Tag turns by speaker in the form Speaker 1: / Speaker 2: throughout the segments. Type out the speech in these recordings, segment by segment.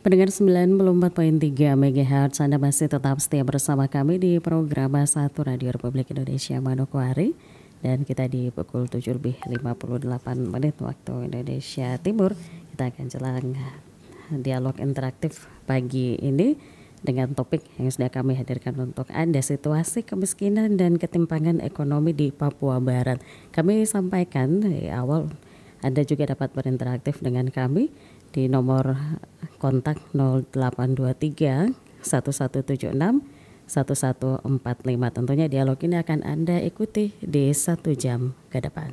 Speaker 1: Pendengar 94.3 MHz, Anda masih tetap setia bersama kami di program 1 Radio Republik Indonesia Manokwari. Dan kita di pukul 7:58 waktu Indonesia Timur, kita akan jelang dialog interaktif pagi ini dengan topik yang sudah kami hadirkan untuk Anda, situasi kemiskinan dan ketimpangan ekonomi di Papua Barat. Kami sampaikan di awal Anda juga dapat berinteraktif dengan kami di nomor kontak 0823 1176 1145. Tentunya dialog ini akan Anda ikuti di 1 jam ke depan.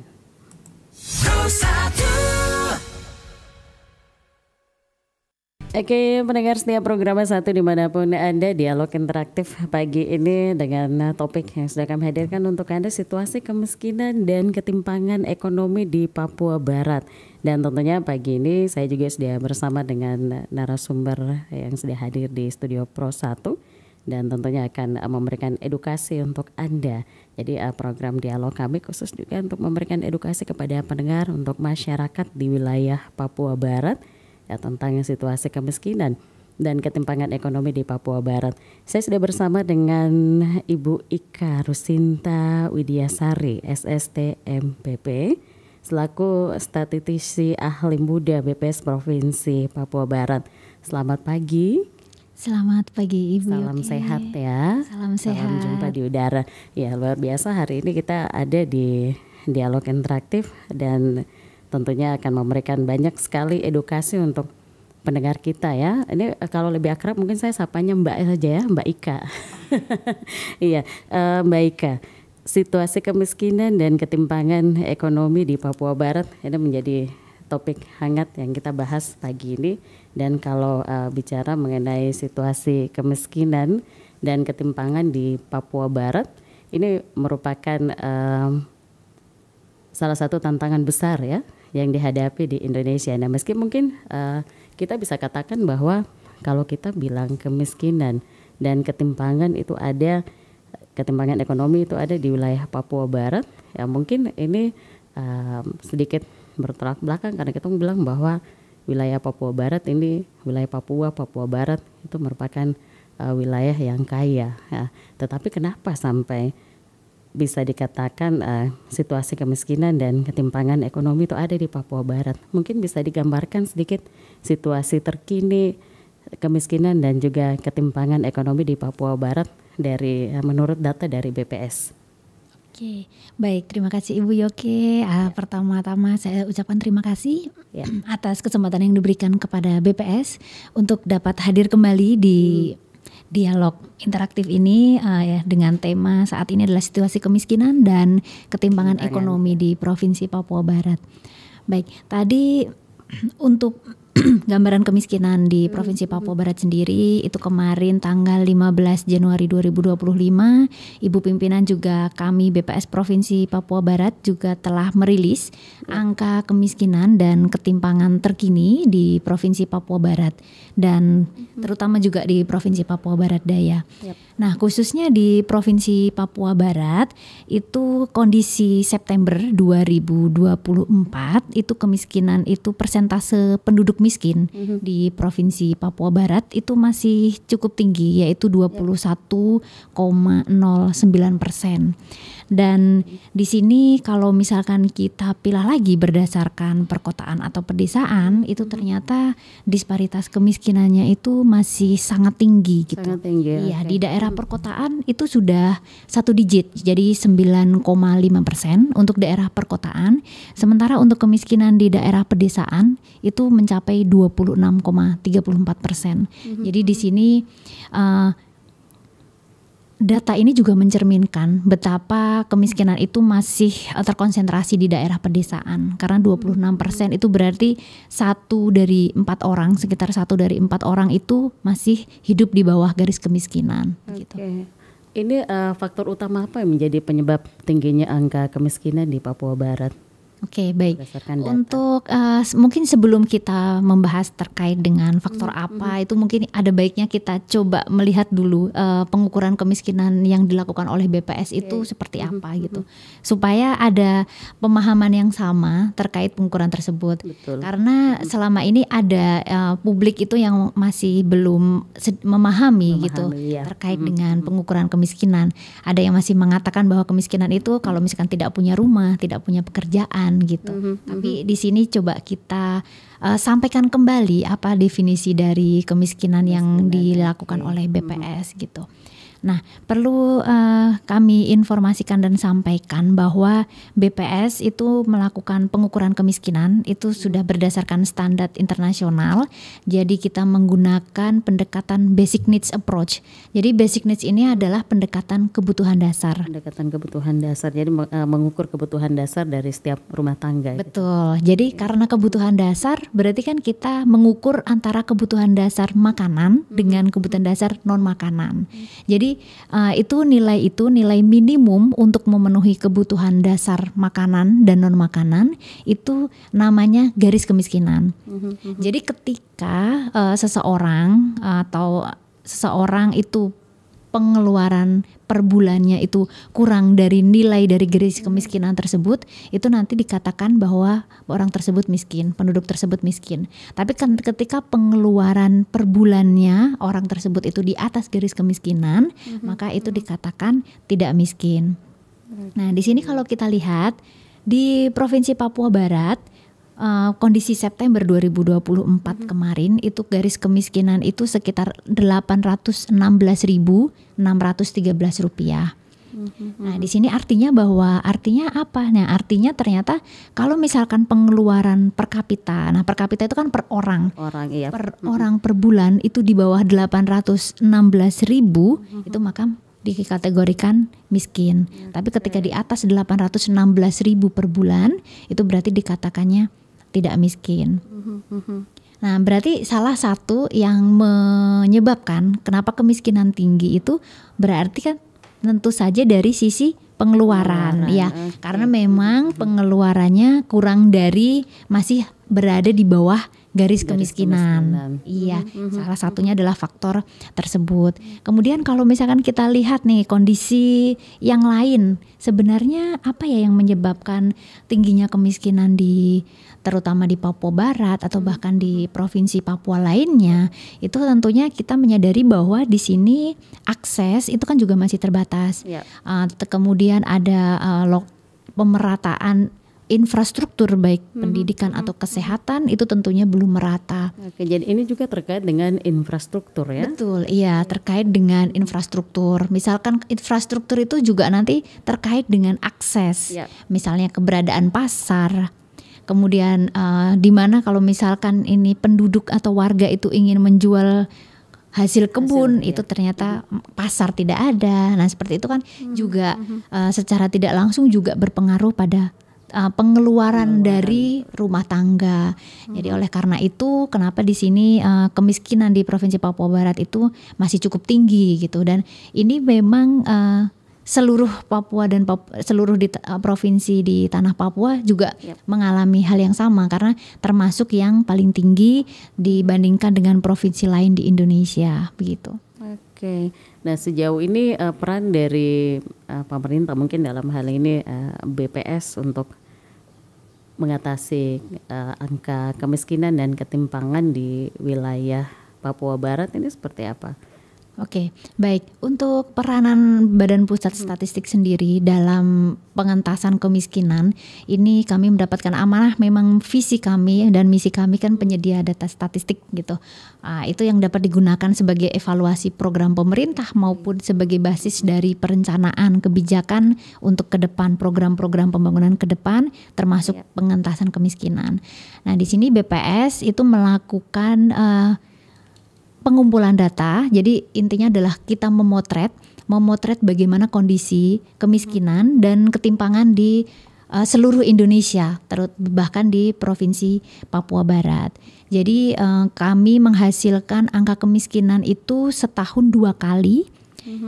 Speaker 1: Oke, pendengar setiap program 1 dimanapun Anda, dialog interaktif pagi ini dengan topik yang sudah kami hadirkan untuk Anda, situasi kemiskinan dan ketimpangan ekonomi di Papua Barat. Dan tentunya pagi ini saya juga sudah bersama dengan narasumber yang sudah hadir di Studio Pro 1 dan tentunya akan memberikan edukasi untuk Anda. Jadi program dialog kami khusus juga untuk memberikan edukasi kepada pendengar untuk masyarakat di wilayah Papua Barat ya, tentang situasi kemiskinan dan ketimpangan ekonomi di Papua Barat. Saya sudah bersama dengan Ibu Ika Rusinta Widiasari, SST MPP, selaku statistisi ahli muda BPS Provinsi Papua Barat. Selamat pagi.
Speaker 2: Selamat pagi Ibu.
Speaker 1: Salam sehat ya.
Speaker 2: Salam sehat.
Speaker 1: Salam jumpa di udara. Ya, luar biasa hari ini kita ada di dialog interaktif dan tentunya akan memberikan banyak sekali edukasi untuk pendengar kita ya. Ini kalau lebih akrab mungkin saya sapanya Mbak saja ya, Mbak Ika. Iya, Mbak Ika. Situasi kemiskinan dan ketimpangan ekonomi di Papua Barat ini menjadi topik hangat yang kita bahas pagi ini. Dan kalau bicara mengenai situasi kemiskinan dan ketimpangan di Papua Barat, ini merupakan salah satu tantangan besar ya yang dihadapi di Indonesia. Nah, meski mungkin kita bisa katakan bahwa kalau kita bilang kemiskinan dan ketimpangan itu ada, ketimpangan ekonomi itu ada di wilayah Papua Barat, ya mungkin ini sedikit bertolak belakang karena kita bilang bahwa wilayah Papua Barat ini, wilayah Papua Barat itu merupakan wilayah yang kaya. Ya. Tetapi kenapa sampai bisa dikatakan situasi kemiskinan dan ketimpangan ekonomi itu ada di Papua Barat? Mungkin bisa digambarkan sedikit situasi terkini kemiskinan dan juga ketimpangan ekonomi di Papua Barat dari menurut data dari BPS.
Speaker 2: Oke, baik, terima kasih Ibu Yoke. Pertama-tama saya ucapkan terima kasih atas kesempatan yang diberikan kepada BPS untuk dapat hadir kembali di dialog interaktif ini ya, dengan tema saat ini adalah situasi kemiskinan dan ketimpangan ekonomi di Provinsi Papua Barat. Baik, tadi untuk gambaran kemiskinan di Provinsi Papua Barat sendiri itu kemarin tanggal 15 Januari 2025 Ibu Pimpinan juga kami BPS Provinsi Papua Barat juga telah merilis angka kemiskinan dan ketimpangan terkini di Provinsi Papua Barat dan terutama juga di Provinsi Papua Barat Daya. Nah, khususnya di Provinsi Papua Barat itu kondisi September 2024 itu kemiskinan itu persentase penduduk miskin di Provinsi Papua Barat itu masih cukup tinggi, yaitu 21,09%. Dan di sini kalau misalkan kita pilih lagi berdasarkan perkotaan atau pedesaan, itu ternyata disparitas kemiskinannya itu masih sangat tinggi gitu.
Speaker 1: Sangat tinggi.
Speaker 2: Iya, di daerah perkotaan itu sudah 1 digit, jadi 9,5% untuk daerah perkotaan. Sementara untuk kemiskinan di daerah pedesaan itu mencapai 26,34%. Jadi di sini data ini juga mencerminkan betapa kemiskinan itu masih terkonsentrasi di daerah pedesaan. Karena 26% itu berarti 1 dari 4 orang, sekitar 1 dari 4 orang itu masih hidup di bawah garis kemiskinan. Gitu.
Speaker 1: Ini faktor utama apa yang menjadi penyebab tingginya angka kemiskinan di Papua Barat?
Speaker 2: Oke, baik. Untuk mungkin sebelum kita membahas terkait dengan faktor apa, itu mungkin ada baiknya kita coba melihat dulu pengukuran kemiskinan yang dilakukan oleh BPS itu seperti apa gitu. Supaya ada pemahaman yang sama terkait pengukuran tersebut.
Speaker 1: Betul.
Speaker 2: Karena selama ini ada publik itu yang masih belum memahami gitu
Speaker 1: ya.
Speaker 2: terkait dengan pengukuran kemiskinan. Ada yang masih mengatakan bahwa kemiskinan itu kalau misalkan tidak punya rumah, tidak punya pekerjaan gitu. Tapi di sini coba kita sampaikan kembali apa definisi dari kemiskinan yang dilakukan oleh BPS gitu. Nah, perlu kami informasikan dan sampaikan bahwa BPS itu melakukan pengukuran kemiskinan itu sudah berdasarkan standar internasional. Jadi kita menggunakan pendekatan basic needs approach. Jadi basic needs ini adalah pendekatan kebutuhan dasar.
Speaker 1: Pendekatan kebutuhan dasar. Jadi mengukur kebutuhan dasar dari setiap rumah tangga.
Speaker 2: Betul. Jadi karena kebutuhan dasar berarti kan kita mengukur antara kebutuhan dasar makanan dengan kebutuhan dasar non makanan. Jadi itu nilai minimum untuk memenuhi kebutuhan dasar makanan dan non makanan itu namanya garis kemiskinan. Jadi ketika seseorang itu pengeluaran per bulannya itu kurang dari nilai dari garis kemiskinan tersebut, itu nanti dikatakan bahwa orang tersebut miskin, penduduk tersebut miskin. Tapi kan ketika pengeluaran per bulannya orang tersebut itu di atas garis kemiskinan, maka itu dikatakan tidak miskin. Nah, di sini kalau kita lihat di Provinsi Papua Barat, kondisi September 2024 kemarin itu garis kemiskinan itu sekitar 816.613 rupiah. Nah, di sini artinya apa? Nah, artinya ternyata kalau misalkan pengeluaran per kapita, nah per kapita itu kan per orang, orang per bulan itu di bawah 816.000 itu maka dikategorikan miskin. Tapi ketika di atas 816.000 per bulan itu berarti dikatakannya tidak miskin. Nah, berarti salah satu yang menyebabkan kenapa kemiskinan tinggi itu berarti kan tentu saja dari sisi pengeluaran ya. Karena memang pengeluarannya kurang dari masih berada di bawah garis kemiskinan. Iya, salah satunya adalah faktor tersebut. Kemudian kalau misalkan kita lihat nih kondisi yang lain, sebenarnya apa ya yang menyebabkan tingginya kemiskinan terutama di Papua Barat atau bahkan di provinsi Papua lainnya, itu tentunya kita menyadari bahwa di sini akses itu kan juga masih terbatas. Kemudian ada pemerataan infrastruktur baik pendidikan atau kesehatan itu tentunya belum merata.
Speaker 1: Oke, jadi ini juga terkait dengan infrastruktur ya?
Speaker 2: Betul, iya terkait dengan infrastruktur. Misalkan infrastruktur itu juga nanti terkait dengan akses, misalnya keberadaan pasar. Kemudian di mana kalau misalkan ini penduduk atau warga itu ingin menjual hasil kebun itu ternyata pasar tidak ada. Nah seperti itu kan juga secara tidak langsung juga berpengaruh pada pengeluaran dari rumah tangga. Jadi oleh karena itu kenapa di sini kemiskinan di Provinsi Papua Barat itu masih cukup tinggi gitu, dan ini memang seluruh Papua dan seluruh provinsi di tanah Papua juga mengalami hal yang sama karena termasuk yang paling tinggi dibandingkan dengan provinsi lain di Indonesia begitu.
Speaker 1: Oke, nah sejauh ini peran dari pemerintah mungkin dalam hal ini BPS untuk mengatasi angka kemiskinan dan ketimpangan di wilayah Papua Barat ini seperti apa?
Speaker 2: Oke, baik. Untuk peranan Badan Pusat Statistik sendiri dalam pengentasan kemiskinan, ini kami mendapatkan amanah, memang visi kami dan misi kami kan penyedia data statistik gitu. Itu yang dapat digunakan sebagai evaluasi program pemerintah maupun sebagai basis dari perencanaan kebijakan untuk ke depan, program-program pembangunan ke depan termasuk pengentasan kemiskinan. Nah, di sini BPS itu melakukan pengumpulan data. Jadi intinya adalah kita memotret bagaimana kondisi kemiskinan dan ketimpangan di seluruh Indonesia, bahkan di Provinsi Papua Barat. Jadi kami menghasilkan angka kemiskinan itu setahun 2 kali.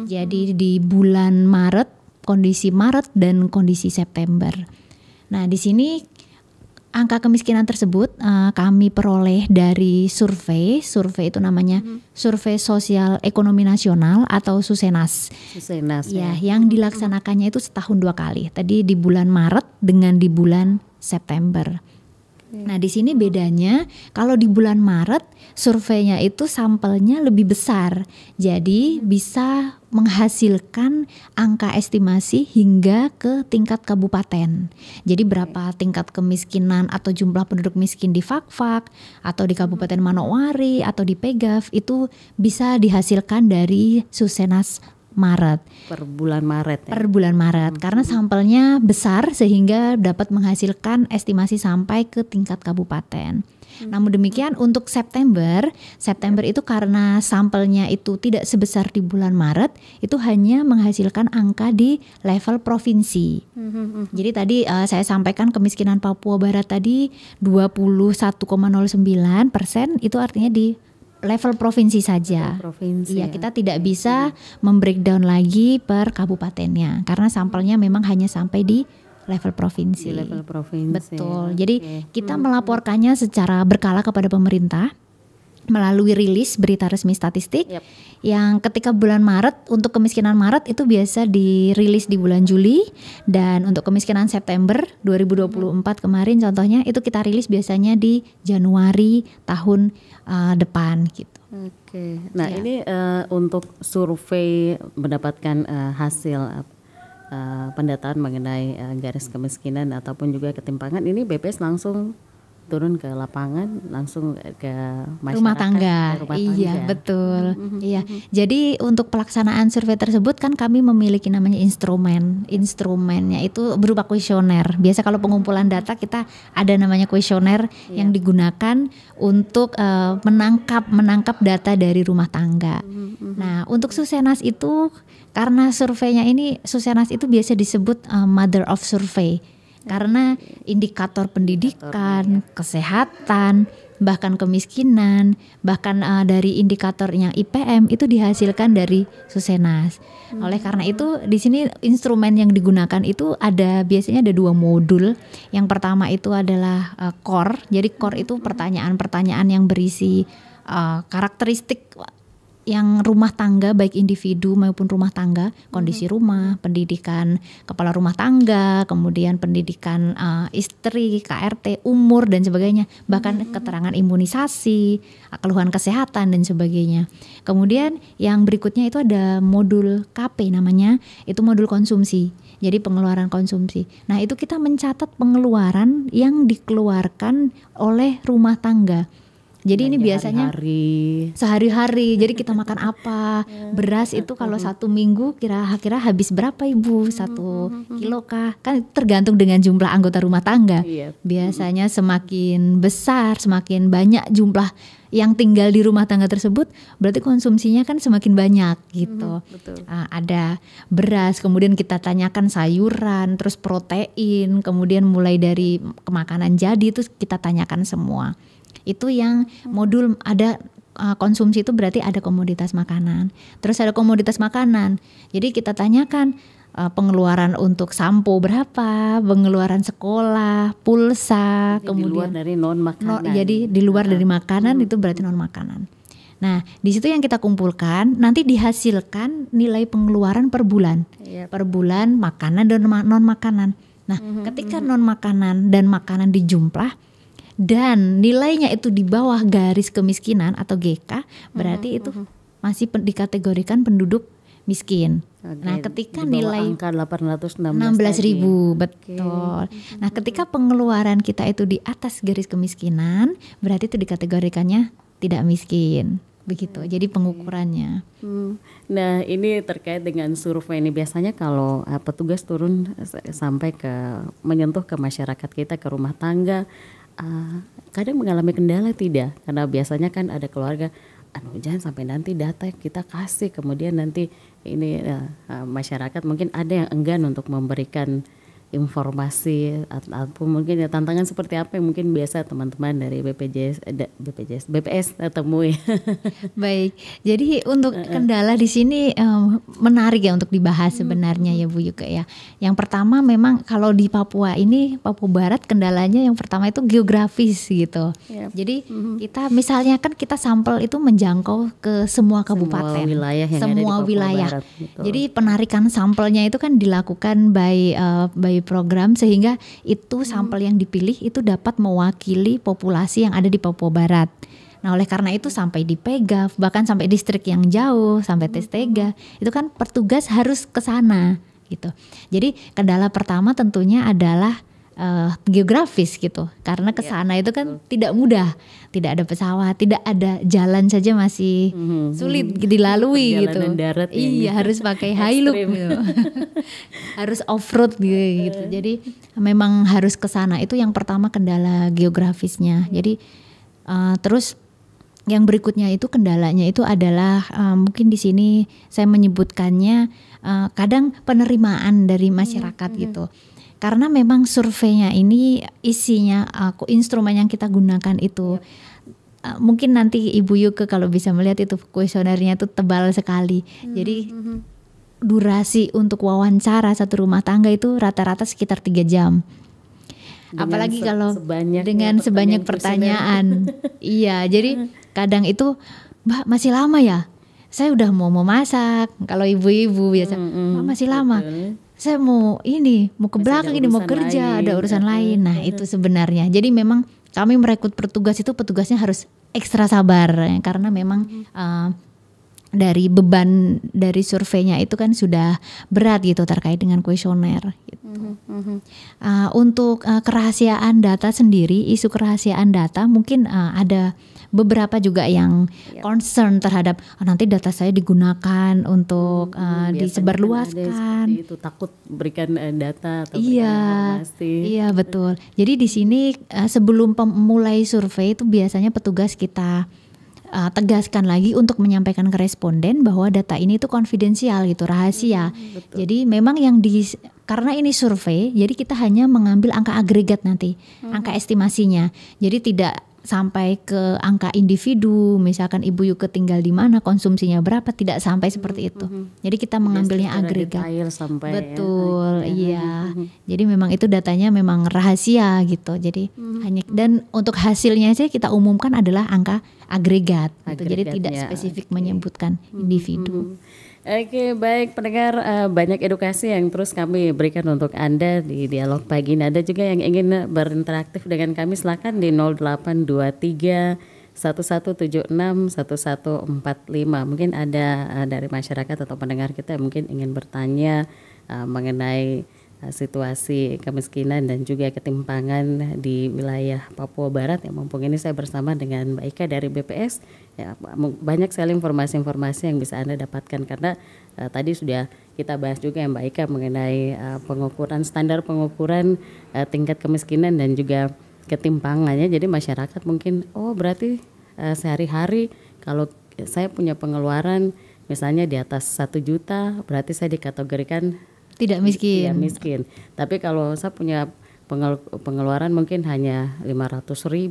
Speaker 2: Jadi di bulan Maret, kondisi Maret dan kondisi September. Nah, di sini angka kemiskinan tersebut kami peroleh dari survei itu namanya Survei Sosial Ekonomi Nasional atau Susenas. Ya, yang dilaksanakannya itu setahun 2 kali. Tadi di bulan Maret dengan di bulan September. Nah, di sini bedanya kalau di bulan Maret surveinya itu sampelnya lebih besar. Jadi bisa menghasilkan angka estimasi hingga ke tingkat kabupaten. Jadi berapa tingkat kemiskinan atau jumlah penduduk miskin di Fakfak atau di Kabupaten Manokwari atau di Pegaf itu bisa dihasilkan dari Susenas Maret.
Speaker 1: Per bulan Maret ya?
Speaker 2: Per bulan Maret, karena sampelnya besar sehingga dapat menghasilkan estimasi sampai ke tingkat kabupaten. Namun demikian untuk September itu karena sampelnya itu tidak sebesar di bulan Maret, itu hanya menghasilkan angka di level provinsi. Jadi tadi saya sampaikan kemiskinan Papua Barat tadi 21,09%, itu artinya di level provinsi saja. Iya, kita tidak bisa membreakdown lagi per kabupatennya karena sampelnya memang hanya sampai di level provinsi.
Speaker 1: Di level provinsi.
Speaker 2: Betul. Jadi kita melaporkannya secara berkala kepada pemerintah melalui rilis berita resmi statistik yang ketika bulan Maret untuk kemiskinan Maret itu biasa dirilis di bulan Juli, dan untuk kemiskinan September 2024 kemarin contohnya itu kita rilis biasanya di Januari tahun depan gitu.
Speaker 1: Oke. Nah, ini untuk survei mendapatkan hasil pendataan mengenai garis kemiskinan ataupun juga ketimpangan, ini BPS langsung turun ke lapangan, langsung ke masyarakat,
Speaker 2: rumah tangga. Iya, betul. Iya. Jadi untuk pelaksanaan survei tersebut kan kami memiliki namanya instrumen. Instrumennya itu berupa kuesioner. Biasa kalau pengumpulan data kita ada namanya kuesioner yang digunakan untuk menangkap data dari rumah tangga. Nah, untuk Susenas itu karena surveinya ini Susenas itu biasa disebut mother of survey. Karena indikator pendidikan, kesehatan, bahkan kemiskinan, bahkan dari indikatornya IPM itu dihasilkan dari Susenas. Oleh karena itu di sini instrumen yang digunakan itu biasanya ada 2 modul. Yang pertama itu adalah core. Jadi core itu pertanyaan-pertanyaan yang berisi karakteristik yang rumah tangga, baik individu maupun rumah tangga, kondisi rumah, pendidikan kepala rumah tangga, kemudian pendidikan istri, KRT, umur dan sebagainya, bahkan keterangan imunisasi, keluhan kesehatan dan sebagainya. Kemudian yang berikutnya itu ada modul KP namanya, itu modul konsumsi. Jadi pengeluaran konsumsi. Nah, itu kita mencatat pengeluaran yang dikeluarkan oleh rumah tangga. Jadi ini biasanya sehari-hari. Jadi kita makan apa? Beras itu kalau 1 minggu kira-kira habis berapa Ibu? 1 kilo kah? Kan tergantung dengan jumlah anggota rumah tangga. Biasanya semakin besar, semakin banyak jumlah yang tinggal di rumah tangga tersebut, berarti konsumsinya kan semakin banyak gitu. Ada beras, kemudian kita tanyakan sayuran, terus protein, kemudian mulai dari makanan jadi itu kita tanyakan semua. Itu yang modul ada konsumsi itu berarti ada komoditas makanan. Terus ada komoditas makanan. Jadi kita tanyakan pengeluaran untuk sampo berapa, pengeluaran sekolah, pulsa,
Speaker 1: jadi
Speaker 2: kemudian
Speaker 1: di luar dari non makanan.
Speaker 2: Jadi di luar dari makanan itu berarti non makanan. Nah, di situ yang kita kumpulkan nanti dihasilkan nilai pengeluaran per bulan. Per bulan makanan dan non makanan. Nah, ketika non makanan dan makanan dijumlah dan nilainya itu di bawah garis kemiskinan atau GK, berarti itu masih dikategorikan penduduk miskin. Nah, ketika nilai
Speaker 1: angka 816.000,
Speaker 2: betul. Nah, ketika pengeluaran kita itu di atas garis kemiskinan, berarti itu dikategorikannya tidak miskin. Begitu. Jadi pengukurannya.
Speaker 1: Nah, ini terkait dengan survei ini, biasanya kalau petugas turun sampai menyentuh ke masyarakat kita, ke rumah tangga, kadang mengalami kendala tidak? Karena biasanya kan ada keluarga, jangan sampai nanti data kita kasih, kemudian nanti ini masyarakat mungkin ada yang enggan untuk memberikan informasi ataupun mungkin tantangan seperti apa yang mungkin biasa teman-teman dari BPS temui.
Speaker 2: Baik, jadi untuk kendala di sini menarik ya untuk dibahas sebenarnya ya Bu Yuka ya. Yang pertama memang kalau di Papua ini, Papua Barat, kendalanya yang pertama itu geografis gitu. Jadi kita misalnya kan kita sampel itu menjangkau ke semua kabupaten,
Speaker 1: semua wilayah yang
Speaker 2: semua
Speaker 1: ada di Papua
Speaker 2: wilayah.
Speaker 1: Barat, gitu.
Speaker 2: Jadi penarikan sampelnya itu kan dilakukan by berbagai program sehingga itu sampel yang dipilih itu dapat mewakili populasi yang ada di Papua Barat. Nah, oleh karena itu sampai di Pegaf, bahkan sampai distrik yang jauh, sampai Testega, itu kan petugas harus ke sana gitu. Jadi kendala pertama tentunya adalah geografis gitu, karena ke sana itu kan tidak mudah, tidak ada pesawat, tidak ada jalan saja masih sulit dilalui gitu.
Speaker 1: Darat
Speaker 2: iya, harus pakai Hilux gitu. Harus off-road gitu. Jadi memang harus ke sana. Itu yang pertama kendala geografisnya. Jadi terus yang berikutnya itu kendalanya itu adalah mungkin di sini saya menyebutkannya kadang penerimaan dari masyarakat gitu. Karena memang surveinya ini isinya instrumen yang kita gunakan itu mungkin nanti Ibu Yuke kalau bisa melihat itu kuesionernya itu tebal sekali. Jadi durasi untuk wawancara satu rumah tangga itu rata-rata sekitar 3 jam. Apalagi kalau dengan sebanyak pertanyaan. Iya, jadi kadang itu Mbak masih lama ya? Saya udah mau masak. Kalau ibu-ibu biasa, Mbak masih lama. Betul. Saya mau ke belakang ini mau kerja, ada urusan lain. Nah, itu sebenarnya. Jadi memang kami merekrut petugas itu petugasnya harus ekstra sabar karena memang dari beban dari surveinya itu kan sudah berat gitu terkait dengan kuesioner gitu. Untuk kerahasiaan data sendiri, isu kerahasiaan data mungkin ada beberapa juga yang concern terhadap nanti data saya digunakan untuk disebarluaskan.
Speaker 1: Itu takut berikan data atau
Speaker 2: informasi. Iya betul. Jadi di sini sebelum mulai survei itu biasanya petugas kita tegaskan lagi untuk menyampaikan ke responden bahwa data ini itu konfidensial gitu, rahasia. Jadi memang karena ini survei, jadi kita hanya mengambil angka agregat nanti, angka estimasinya. Jadi tidak sampai ke angka individu, misalkan Ibu Yuke tinggal di mana, konsumsinya berapa, tidak sampai seperti itu. Jadi kita mengambilnya agregat. Betul, iya. Jadi memang itu datanya memang rahasia gitu. Jadi hanya dan untuk hasilnya sih kita umumkan adalah angka agregat gitu. Jadi tidak spesifik menyebutkan individu.
Speaker 1: Oke, baik pendengar, banyak edukasi yang terus kami berikan untuk Anda di dialog pagi ini. Ada juga yang ingin berinteraktif dengan kami, silakan di 0823 1176 1145. Mungkin ada dari masyarakat atau pendengar kita yang mungkin ingin bertanya mengenai situasi kemiskinan dan juga ketimpangan di wilayah Papua Barat. Yang mumpung ini saya bersama dengan Mbak Ika dari BPS, ya, banyak sekali informasi-informasi yang bisa Anda dapatkan karena tadi sudah kita bahas juga ya Mbak Ika mengenai pengukuran, standar pengukuran tingkat kemiskinan dan juga ketimpangannya. Jadi masyarakat mungkin berarti sehari-hari kalau saya punya pengeluaran misalnya di atas 1 juta berarti saya dikategorikan
Speaker 2: tidak miskin.
Speaker 1: Tidak miskin. Tapi kalau saya punya pengeluaran mungkin hanya 500.000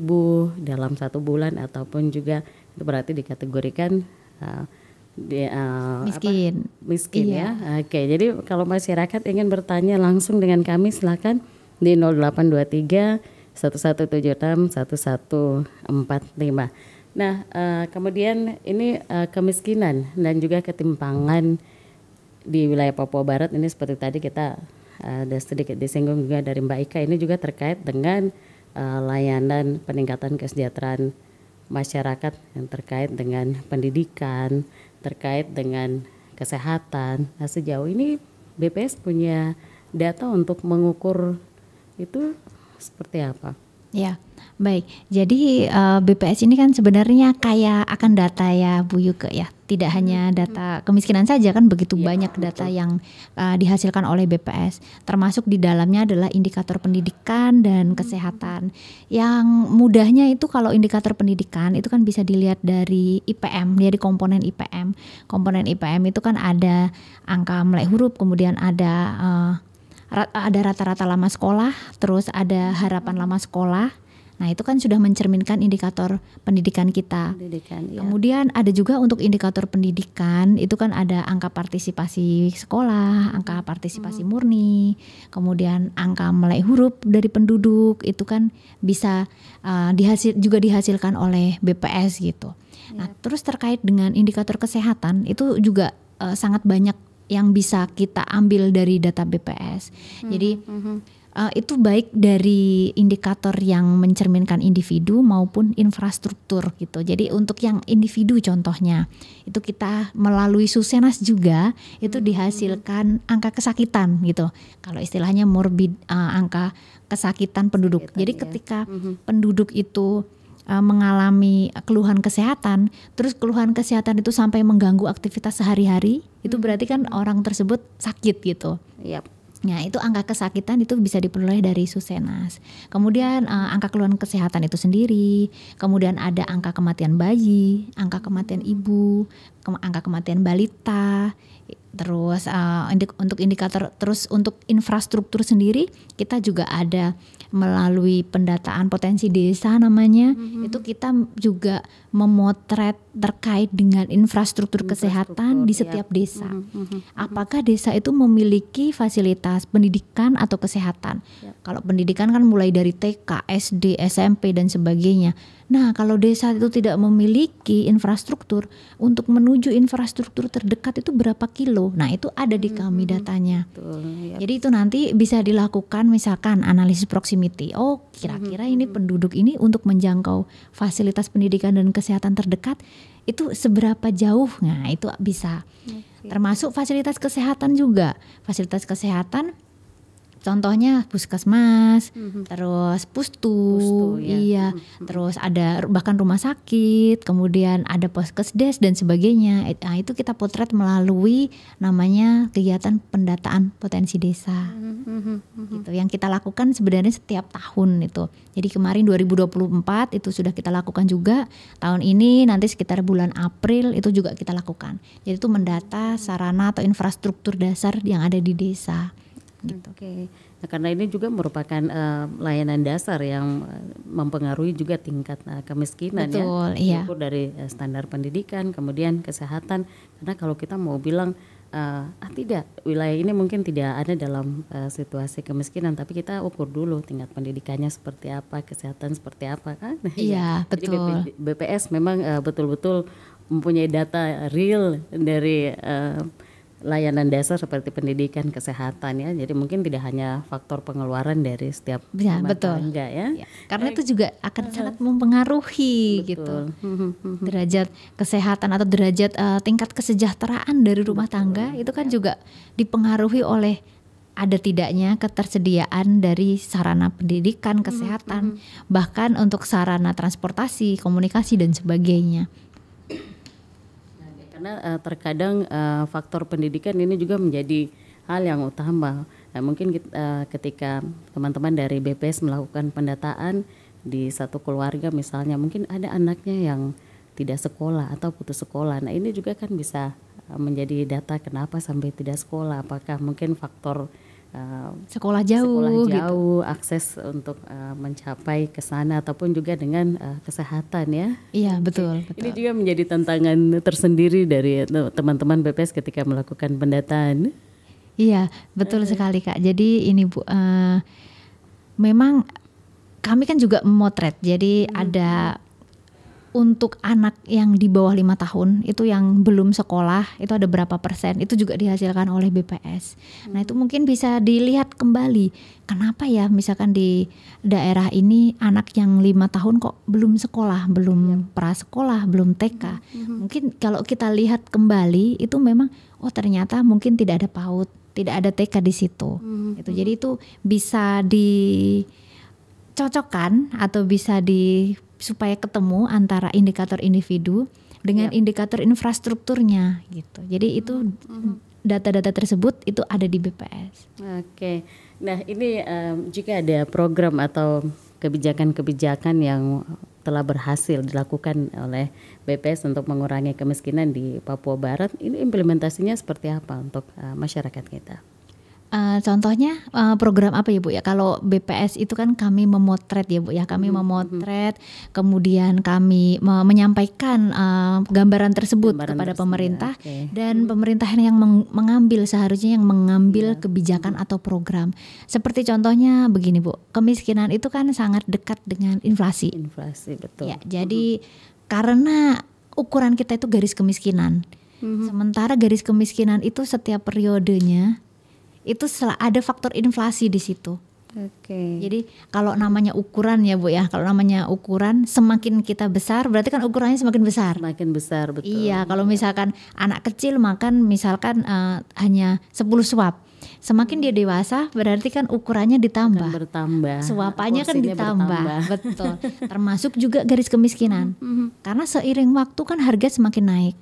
Speaker 1: dalam 1 bulan ataupun juga itu berarti dikategorikan
Speaker 2: miskin.
Speaker 1: Miskin ya. Oke, jadi kalau masyarakat ingin bertanya langsung dengan kami silakan di 0823 1176 1145. Nah, kemudian ini kemiskinan dan juga ketimpangan di wilayah Papua Barat ini seperti tadi kita ada sedikit disinggung juga dari Mbak Ika, ini juga terkait dengan layanan peningkatan kesejahteraan masyarakat yang terkait dengan pendidikan, terkait dengan kesehatan. Nah, sejauh ini BPS punya data untuk mengukur itu seperti apa?
Speaker 2: Ya, baik. Jadi BPS ini kan sebenarnya kaya akan data ya Bu Yuke ya. Tidak hanya data kemiskinan saja kan, begitu banyak data yang dihasilkan oleh BPS. Termasuk di dalamnya adalah indikator pendidikan dan kesehatan. Yang mudahnya itu kalau indikator pendidikan itu kan bisa dilihat dari IPM, dari komponen IPM. Komponen IPM itu kan ada angka melek huruf, kemudian ada rata-rata lama sekolah, terus ada harapan lama sekolah. Nah, itu kan sudah mencerminkan indikator pendidikan kita.
Speaker 1: Ya.
Speaker 2: Kemudian ada juga untuk indikator pendidikan, itu kan ada angka partisipasi sekolah, angka partisipasi murni, kemudian angka melek huruf dari penduduk, itu kan bisa juga dihasilkan oleh BPS gitu. Nah, terus terkait dengan indikator kesehatan, itu juga sangat banyak yang bisa kita ambil dari data BPS. Jadi itu baik dari indikator yang mencerminkan individu maupun infrastruktur gitu. Jadi untuk yang individu contohnya itu kita melalui Susenas juga itu dihasilkan angka kesakitan gitu. Kalau istilahnya morbid, angka kesakitan penduduk. Jadi ketika penduduk itu mengalami keluhan kesehatan, terus keluhan kesehatan itu sampai mengganggu aktivitas sehari-hari, itu berarti kan orang tersebut sakit gitu.
Speaker 1: Yap.
Speaker 2: Nah itu angka kesakitan itu bisa diperoleh dari Susenas. Kemudian angka keluhan kesehatan itu sendiri. Kemudian ada angka kematian bayi, angka kematian ibu, angka kematian balita. Terus untuk indikator, terus untuk infrastruktur sendiri kita juga ada melalui pendataan potensi desa namanya. Itu kita juga memotret terkait dengan infrastruktur kesehatan di setiap desa. Apakah desa itu memiliki fasilitas pendidikan atau kesehatan? Kalau pendidikan kan mulai dari TK, SD, SMP dan sebagainya. Nah kalau desa itu tidak memiliki infrastruktur, untuk menuju infrastruktur terdekat itu berapa kilo? Nah itu ada di kami datanya. Jadi itu nanti bisa dilakukan misalkan analisis proximity. Oh kira-kira ini penduduk ini untuk menjangkau fasilitas pendidikan dan kesehatan terdekat itu seberapa jauh? Nah itu bisa. Termasuk fasilitas kesehatan juga. Fasilitas kesehatan contohnya puskesmas, terus pustu, iya, terus ada bahkan rumah sakit, kemudian ada poskesdes dan sebagainya. Nah, itu kita potret melalui namanya kegiatan pendataan potensi desa. Gitu. Yang kita lakukan sebenarnya setiap tahun itu. Jadi kemarin 2024 itu sudah kita lakukan juga. Tahun ini nanti sekitar bulan April itu juga kita lakukan. Jadi itu mendata sarana atau infrastruktur dasar yang ada di desa. Gitu.
Speaker 1: Oke. Nah, karena ini juga merupakan layanan dasar yang mempengaruhi juga tingkat kemiskinan.
Speaker 2: Betul,
Speaker 1: ya.
Speaker 2: Iya.
Speaker 1: Dari standar pendidikan, kemudian kesehatan. Karena kalau kita mau bilang tidak, wilayah ini mungkin tidak ada dalam situasi kemiskinan, tapi kita ukur dulu tingkat pendidikannya seperti apa, kesehatan seperti apa kan.
Speaker 2: Iya, betul.
Speaker 1: Jadi BPS memang betul-betul mempunyai data real dari layanan dasar seperti pendidikan, kesehatan ya. Jadi mungkin tidak hanya faktor pengeluaran dari setiap rumah tangga ya.
Speaker 2: Karena itu juga akan sangat mempengaruhi gitu. Derajat kesehatan atau derajat tingkat kesejahteraan dari rumah tangga itu kan juga dipengaruhi oleh ada tidaknya ketersediaan dari sarana pendidikan, kesehatan, bahkan untuk sarana transportasi, komunikasi dan sebagainya.
Speaker 1: Karena terkadang faktor pendidikan ini juga menjadi hal yang utama. Nah, mungkin ketika teman-teman dari BPS melakukan pendataan di satu keluarga misalnya, mungkin ada anaknya yang tidak sekolah atau putus sekolah. Nah ini juga kan bisa menjadi data kenapa sampai tidak sekolah. Apakah mungkin faktor
Speaker 2: sekolah jauh gitu.
Speaker 1: Akses untuk mencapai ke sana ataupun juga dengan kesehatan ya.
Speaker 2: Iya betul.
Speaker 1: Ini juga menjadi tantangan tersendiri dari teman-teman BPS ketika melakukan pendataan.
Speaker 2: Iya betul sekali Kak. Jadi ini Bu, memang kami kan juga memotret. Jadi ada untuk anak yang di bawah 5 tahun itu yang belum sekolah itu ada berapa persen, itu juga dihasilkan oleh BPS. Nah itu mungkin bisa dilihat kembali kenapa ya misalkan di daerah ini anak yang 5 tahun kok belum sekolah, belum prasekolah, belum TK. Mungkin kalau kita lihat kembali itu memang ternyata mungkin tidak ada PAUD, tidak ada TK di situ. Jadi itu bisa dicocokkan atau bisa supaya ketemu antara indikator individu dengan indikator infrastrukturnya gitu. Jadi itu data-data tersebut itu ada di BPS.
Speaker 1: Oke. Nah, ini jika ada program atau kebijakan-kebijakan yang telah berhasil dilakukan oleh BPS untuk mengurangi kemiskinan di Papua Barat, ini implementasinya seperti apa untuk masyarakat kita?
Speaker 2: Contohnya program apa ya Bu ya? Kalau BPS itu kan kami memotret ya Bu ya, kami memotret, kemudian kami menyampaikan gambaran tersebut kepada pemerintah dan pemerintah yang mengambil seharusnya yang mengambil kebijakan atau program. Seperti contohnya begini Bu, kemiskinan itu kan sangat dekat dengan inflasi.
Speaker 1: Inflasi betul.
Speaker 2: Ya, jadi karena ukuran kita itu garis kemiskinan. Sementara garis kemiskinan itu setiap periodenya itu ada faktor inflasi di situ. Jadi kalau namanya ukuran ya Bu ya, kalau namanya ukuran semakin kita besar berarti kan ukurannya semakin besar.
Speaker 1: Semakin besar, betul.
Speaker 2: Iya, kalau misalkan anak kecil makan misalkan hanya 10 suap. Semakin dia dewasa berarti kan ukurannya ditambah.
Speaker 1: Bertambah.
Speaker 2: Suapannya kan ditambah. Betul. Termasuk juga garis kemiskinan. Karena seiring waktu kan harga semakin naik.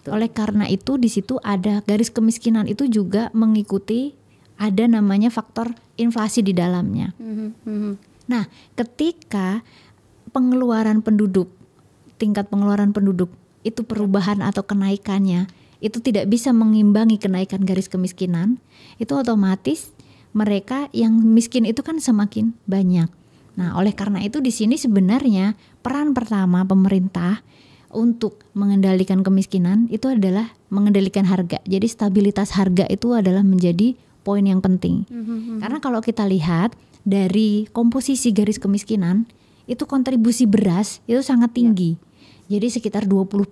Speaker 2: Betul. Oleh karena itu di situ ada garis kemiskinan itu juga mengikuti ada namanya faktor inflasi di dalamnya. Nah, ketika pengeluaran penduduk, tingkat pengeluaran penduduk itu perubahan atau kenaikannya itu tidak bisa mengimbangi kenaikan garis kemiskinan, itu otomatis mereka yang miskin itu kan semakin banyak. Nah, oleh karena itu di sini sebenarnya peran pertama pemerintah untuk mengendalikan kemiskinan itu adalah mengendalikan harga. Jadi stabilitas harga itu adalah menjadi poin yang penting. Karena kalau kita lihat dari komposisi garis kemiskinan itu kontribusi beras itu sangat tinggi. Jadi sekitar 20%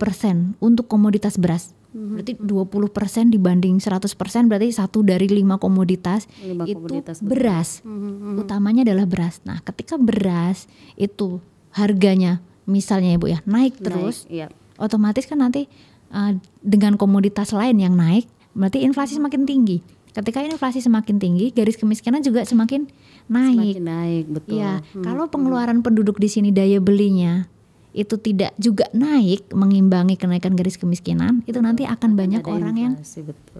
Speaker 2: untuk komoditas beras. Berarti 20% dibanding 100% berarti 1 dari 5 komoditas itu beras. Utamanya adalah beras. Nah, ketika beras itu harganya misalnya ya Bu ya naik terus, otomatis kan nanti dengan komoditas lain yang naik berarti inflasi semakin tinggi. Ketika inflasi semakin tinggi, garis kemiskinan juga semakin naik.
Speaker 1: Semakin naik, betul.
Speaker 2: Ya, kalau pengeluaran penduduk di sini daya belinya itu tidak juga naik mengimbangi kenaikan garis kemiskinan, itu nanti akan banyak orang yang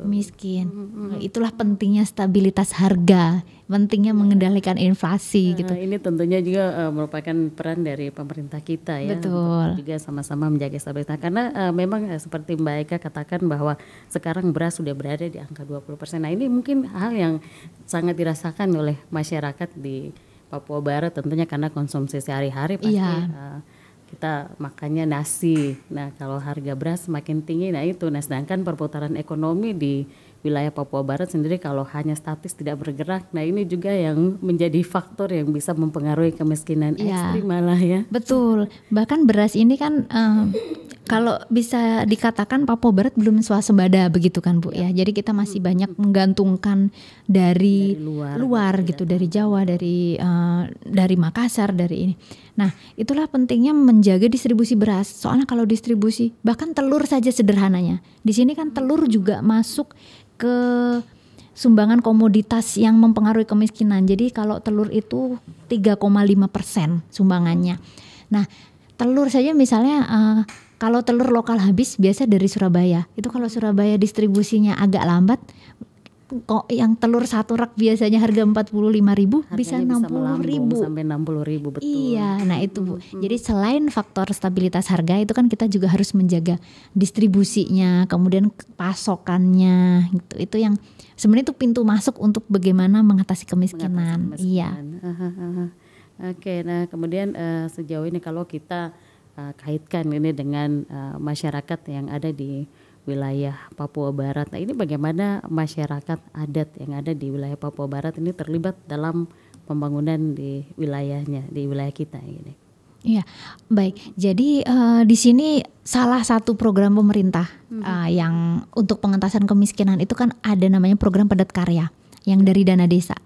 Speaker 2: miskin. Itulah pentingnya stabilitas harga, pentingnya mengendalikan inflasi gitu.
Speaker 1: Ini tentunya juga merupakan peran dari pemerintah kita ya.
Speaker 2: Betul.
Speaker 1: Untuk juga sama-sama menjaga stabilitas karena memang seperti Mbak Eka katakan bahwa sekarang beras sudah berada di angka 20%. Nah, ini mungkin hal yang sangat dirasakan oleh masyarakat di Papua Barat tentunya karena konsumsi sehari-hari pasti kita makannya nasi. Nah, kalau harga beras semakin tinggi, nah itu. Nah, sedangkan perputaran ekonomi di wilayah Papua Barat sendiri kalau hanya statis tidak bergerak, nah ini juga yang menjadi faktor yang bisa mempengaruhi kemiskinan ekstrim malah ya.
Speaker 2: Betul. Bahkan beras ini kan kalau bisa dikatakan Papua Barat belum swasembada begitu kan Bu ya. Jadi kita masih banyak menggantungkan dari luar gitu, dari Jawa, dari Makassar, dari ini. Nah, itulah pentingnya menjaga distribusi beras. Soalnya kalau distribusi, bahkan telur saja sederhananya. Di sini kan telur juga masuk ke sumbangan komoditas yang mempengaruhi kemiskinan. Jadi kalau telur itu 3,5% sumbangannya. Nah, telur saja misalnya kalau telur lokal habis biasa dari Surabaya. Itu kalau Surabaya distribusinya agak lambat, kok yang telur satu rak biasanya harga 45.000 bisa 60.000
Speaker 1: sampai 60.000 betul.
Speaker 2: Iya, nah itu Bu. Jadi selain faktor stabilitas harga itu kan kita juga harus menjaga distribusinya, kemudian pasokannya gitu. Itu yang sebenarnya itu pintu masuk untuk bagaimana mengatasi kemiskinan. Iya.
Speaker 1: Oke, nah kemudian sejauh ini kalau kita kaitkan ini dengan masyarakat yang ada di wilayah Papua Barat. Nah, ini bagaimana masyarakat adat yang ada di wilayah Papua Barat ini terlibat dalam pembangunan di wilayahnya, di wilayah kita ini.
Speaker 2: Iya, baik. Jadi di sini salah satu program pemerintah yang untuk pengentasan kemiskinan itu kan ada namanya program padat karya yang dari dana desa.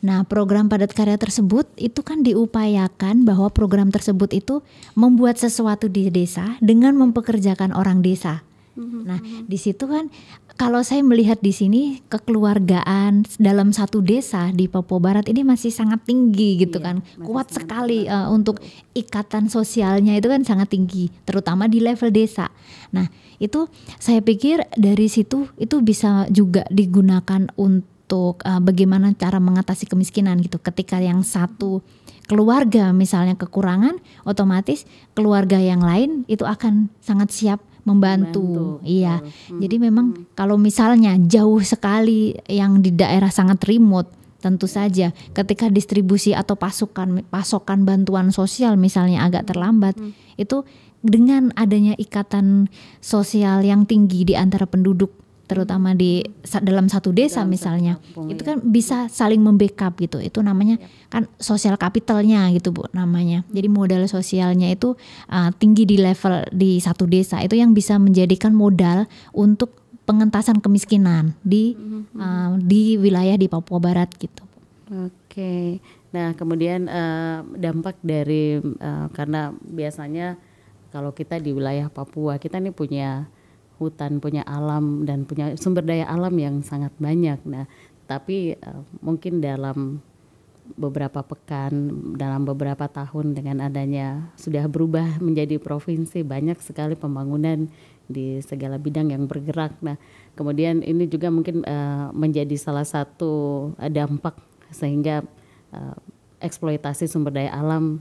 Speaker 2: Nah, program padat karya tersebut itu kan diupayakan bahwa program tersebut itu membuat sesuatu di desa dengan mempekerjakan orang desa. Nah, di situ kan kalau saya melihat di sini kekeluargaan dalam satu desa di Papua Barat ini masih sangat tinggi gitu kan. Kuat sekali untuk ikatan sosialnya itu kan sangat tinggi, terutama di level desa. Nah, itu saya pikir dari situ itu bisa juga digunakan untuk bagaimana cara mengatasi kemiskinan gitu. Ketika yang satu keluarga misalnya kekurangan, otomatis keluarga yang lain itu akan sangat siap membantu. Iya. Jadi memang kalau misalnya jauh sekali yang di daerah sangat remote, tentu saja ketika distribusi atau pasokan bantuan sosial misalnya agak terlambat, itu dengan adanya ikatan sosial yang tinggi di antara penduduk terutama di dalam satu desa
Speaker 1: Dalam satu
Speaker 2: misalnya,
Speaker 1: kampung,
Speaker 2: itu
Speaker 1: ya.
Speaker 2: kan bisa saling membackup gitu. Itu namanya kan sosial capitalnya gitu Bu namanya. Jadi modal sosialnya itu tinggi di level di satu desa, itu yang bisa menjadikan modal untuk pengentasan kemiskinan di wilayah di Papua Barat gitu.
Speaker 1: Oke. Nah, kemudian dampak dari karena biasanya kalau kita di wilayah Papua, kita nih punya hutan, punya alam dan punya sumber daya alam yang sangat banyak. Nah, tapi mungkin dalam beberapa pekan, dalam beberapa tahun dengan adanya sudah berubah menjadi provinsi, banyak sekali pembangunan di segala bidang yang bergerak. Nah, kemudian ini juga mungkin menjadi salah satu dampak sehingga eksploitasi sumber daya alam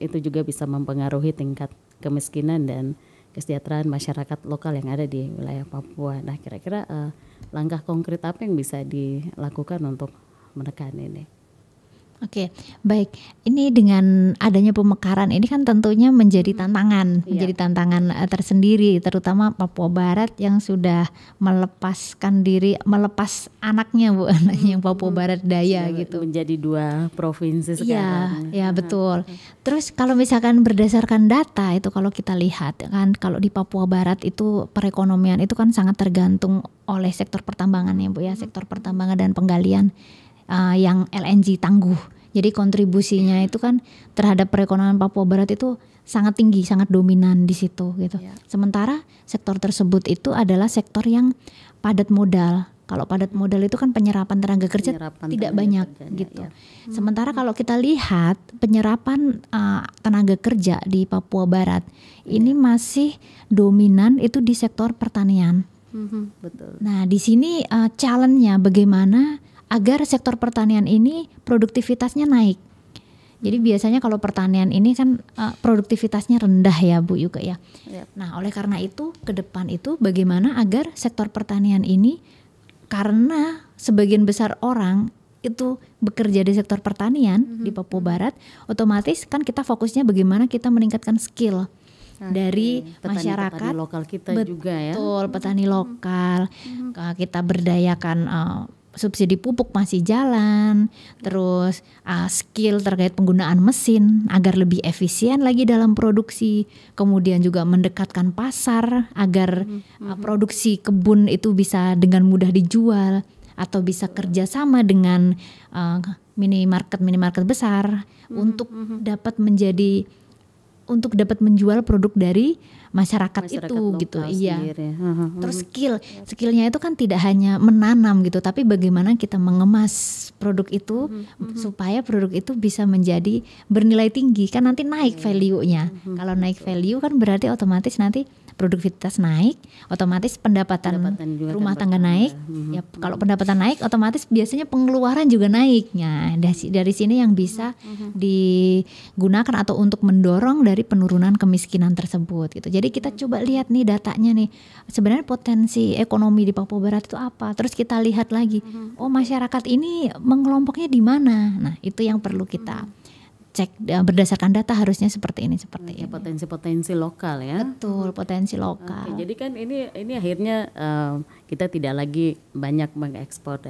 Speaker 1: itu juga bisa mempengaruhi tingkat kemiskinan dan kesejahteraan masyarakat lokal yang ada di wilayah Papua. Nah, kira-kira langkah konkret apa yang bisa dilakukan untuk menekan ini?
Speaker 2: Oke, baik. Ini dengan adanya pemekaran ini kan tentunya menjadi tantangan, menjadi tantangan tersendiri, terutama Papua Barat yang sudah melepaskan diri, melepas anaknya Bu, anaknya yang Papua Barat Daya
Speaker 1: Sudah
Speaker 2: gitu.
Speaker 1: menjadi 2 provinsi sekarang.
Speaker 2: Iya, betul. Terus kalau misalkan berdasarkan data itu kalau kita lihat kan, kalau di Papua Barat itu perekonomian itu kan sangat tergantung oleh sektor pertambangan ya Bu ya, sektor pertambangan dan penggalian yang LNG tangguh. Jadi kontribusinya itu kan terhadap perekonomian Papua Barat itu sangat tinggi, sangat dominan di situ gitu. Sementara sektor tersebut itu adalah sektor yang padat modal. Kalau padat modal itu kan penyerapan tenaga kerja tidak banyak gitu. Sementara kalau kita lihat penyerapan tenaga kerja di Papua Barat ini masih dominan itu di sektor pertanian.
Speaker 1: Betul.
Speaker 2: Nah, di sini challenge-nya bagaimana agar sektor pertanian ini produktivitasnya naik. Jadi biasanya kalau pertanian ini kan produktivitasnya rendah ya Bu juga ya. Nah, oleh karena itu ke depan itu bagaimana agar sektor pertanian ini, karena sebagian besar orang itu bekerja di sektor pertanian di Papua Barat, otomatis kan kita fokusnya bagaimana kita meningkatkan skill dari masyarakat,
Speaker 1: petani lokal kita juga ya.
Speaker 2: Betul, petani lokal. Kita berdayakan subsidi pupuk masih jalan, terus skill terkait penggunaan mesin agar lebih efisien lagi dalam produksi, kemudian juga mendekatkan pasar agar produksi kebun itu bisa dengan mudah dijual atau bisa kerjasama dengan minimarket besar untuk dapat menjual produk dari masyarakat itu gitu. Iya. Terus skillnya itu kan tidak hanya menanam gitu, tapi bagaimana kita mengemas produk itu supaya produk itu bisa menjadi bernilai tinggi, kan nanti naik value-nya. Kalau naik value kan berarti otomatis nanti produktivitas naik, otomatis pendapatan rumah tangga naik. Ya, kalau pendapatan naik, otomatis biasanya pengeluaran juga naik. Nah, dari sini yang bisa digunakan atau untuk mendorong dari penurunan kemiskinan tersebut gitu. Jadi kita coba lihat nih datanya nih, sebenarnya potensi ekonomi di Papua Barat itu apa. Terus kita lihat lagi, oh masyarakat ini mengelompoknya di mana. Nah, itu yang perlu kita cek berdasarkan data, harusnya seperti ini, seperti ini.
Speaker 1: Potensi-potensi lokal ya.
Speaker 2: Betul, potensi lokal.
Speaker 1: Jadi kan ini akhirnya kita tidak lagi banyak mengekspor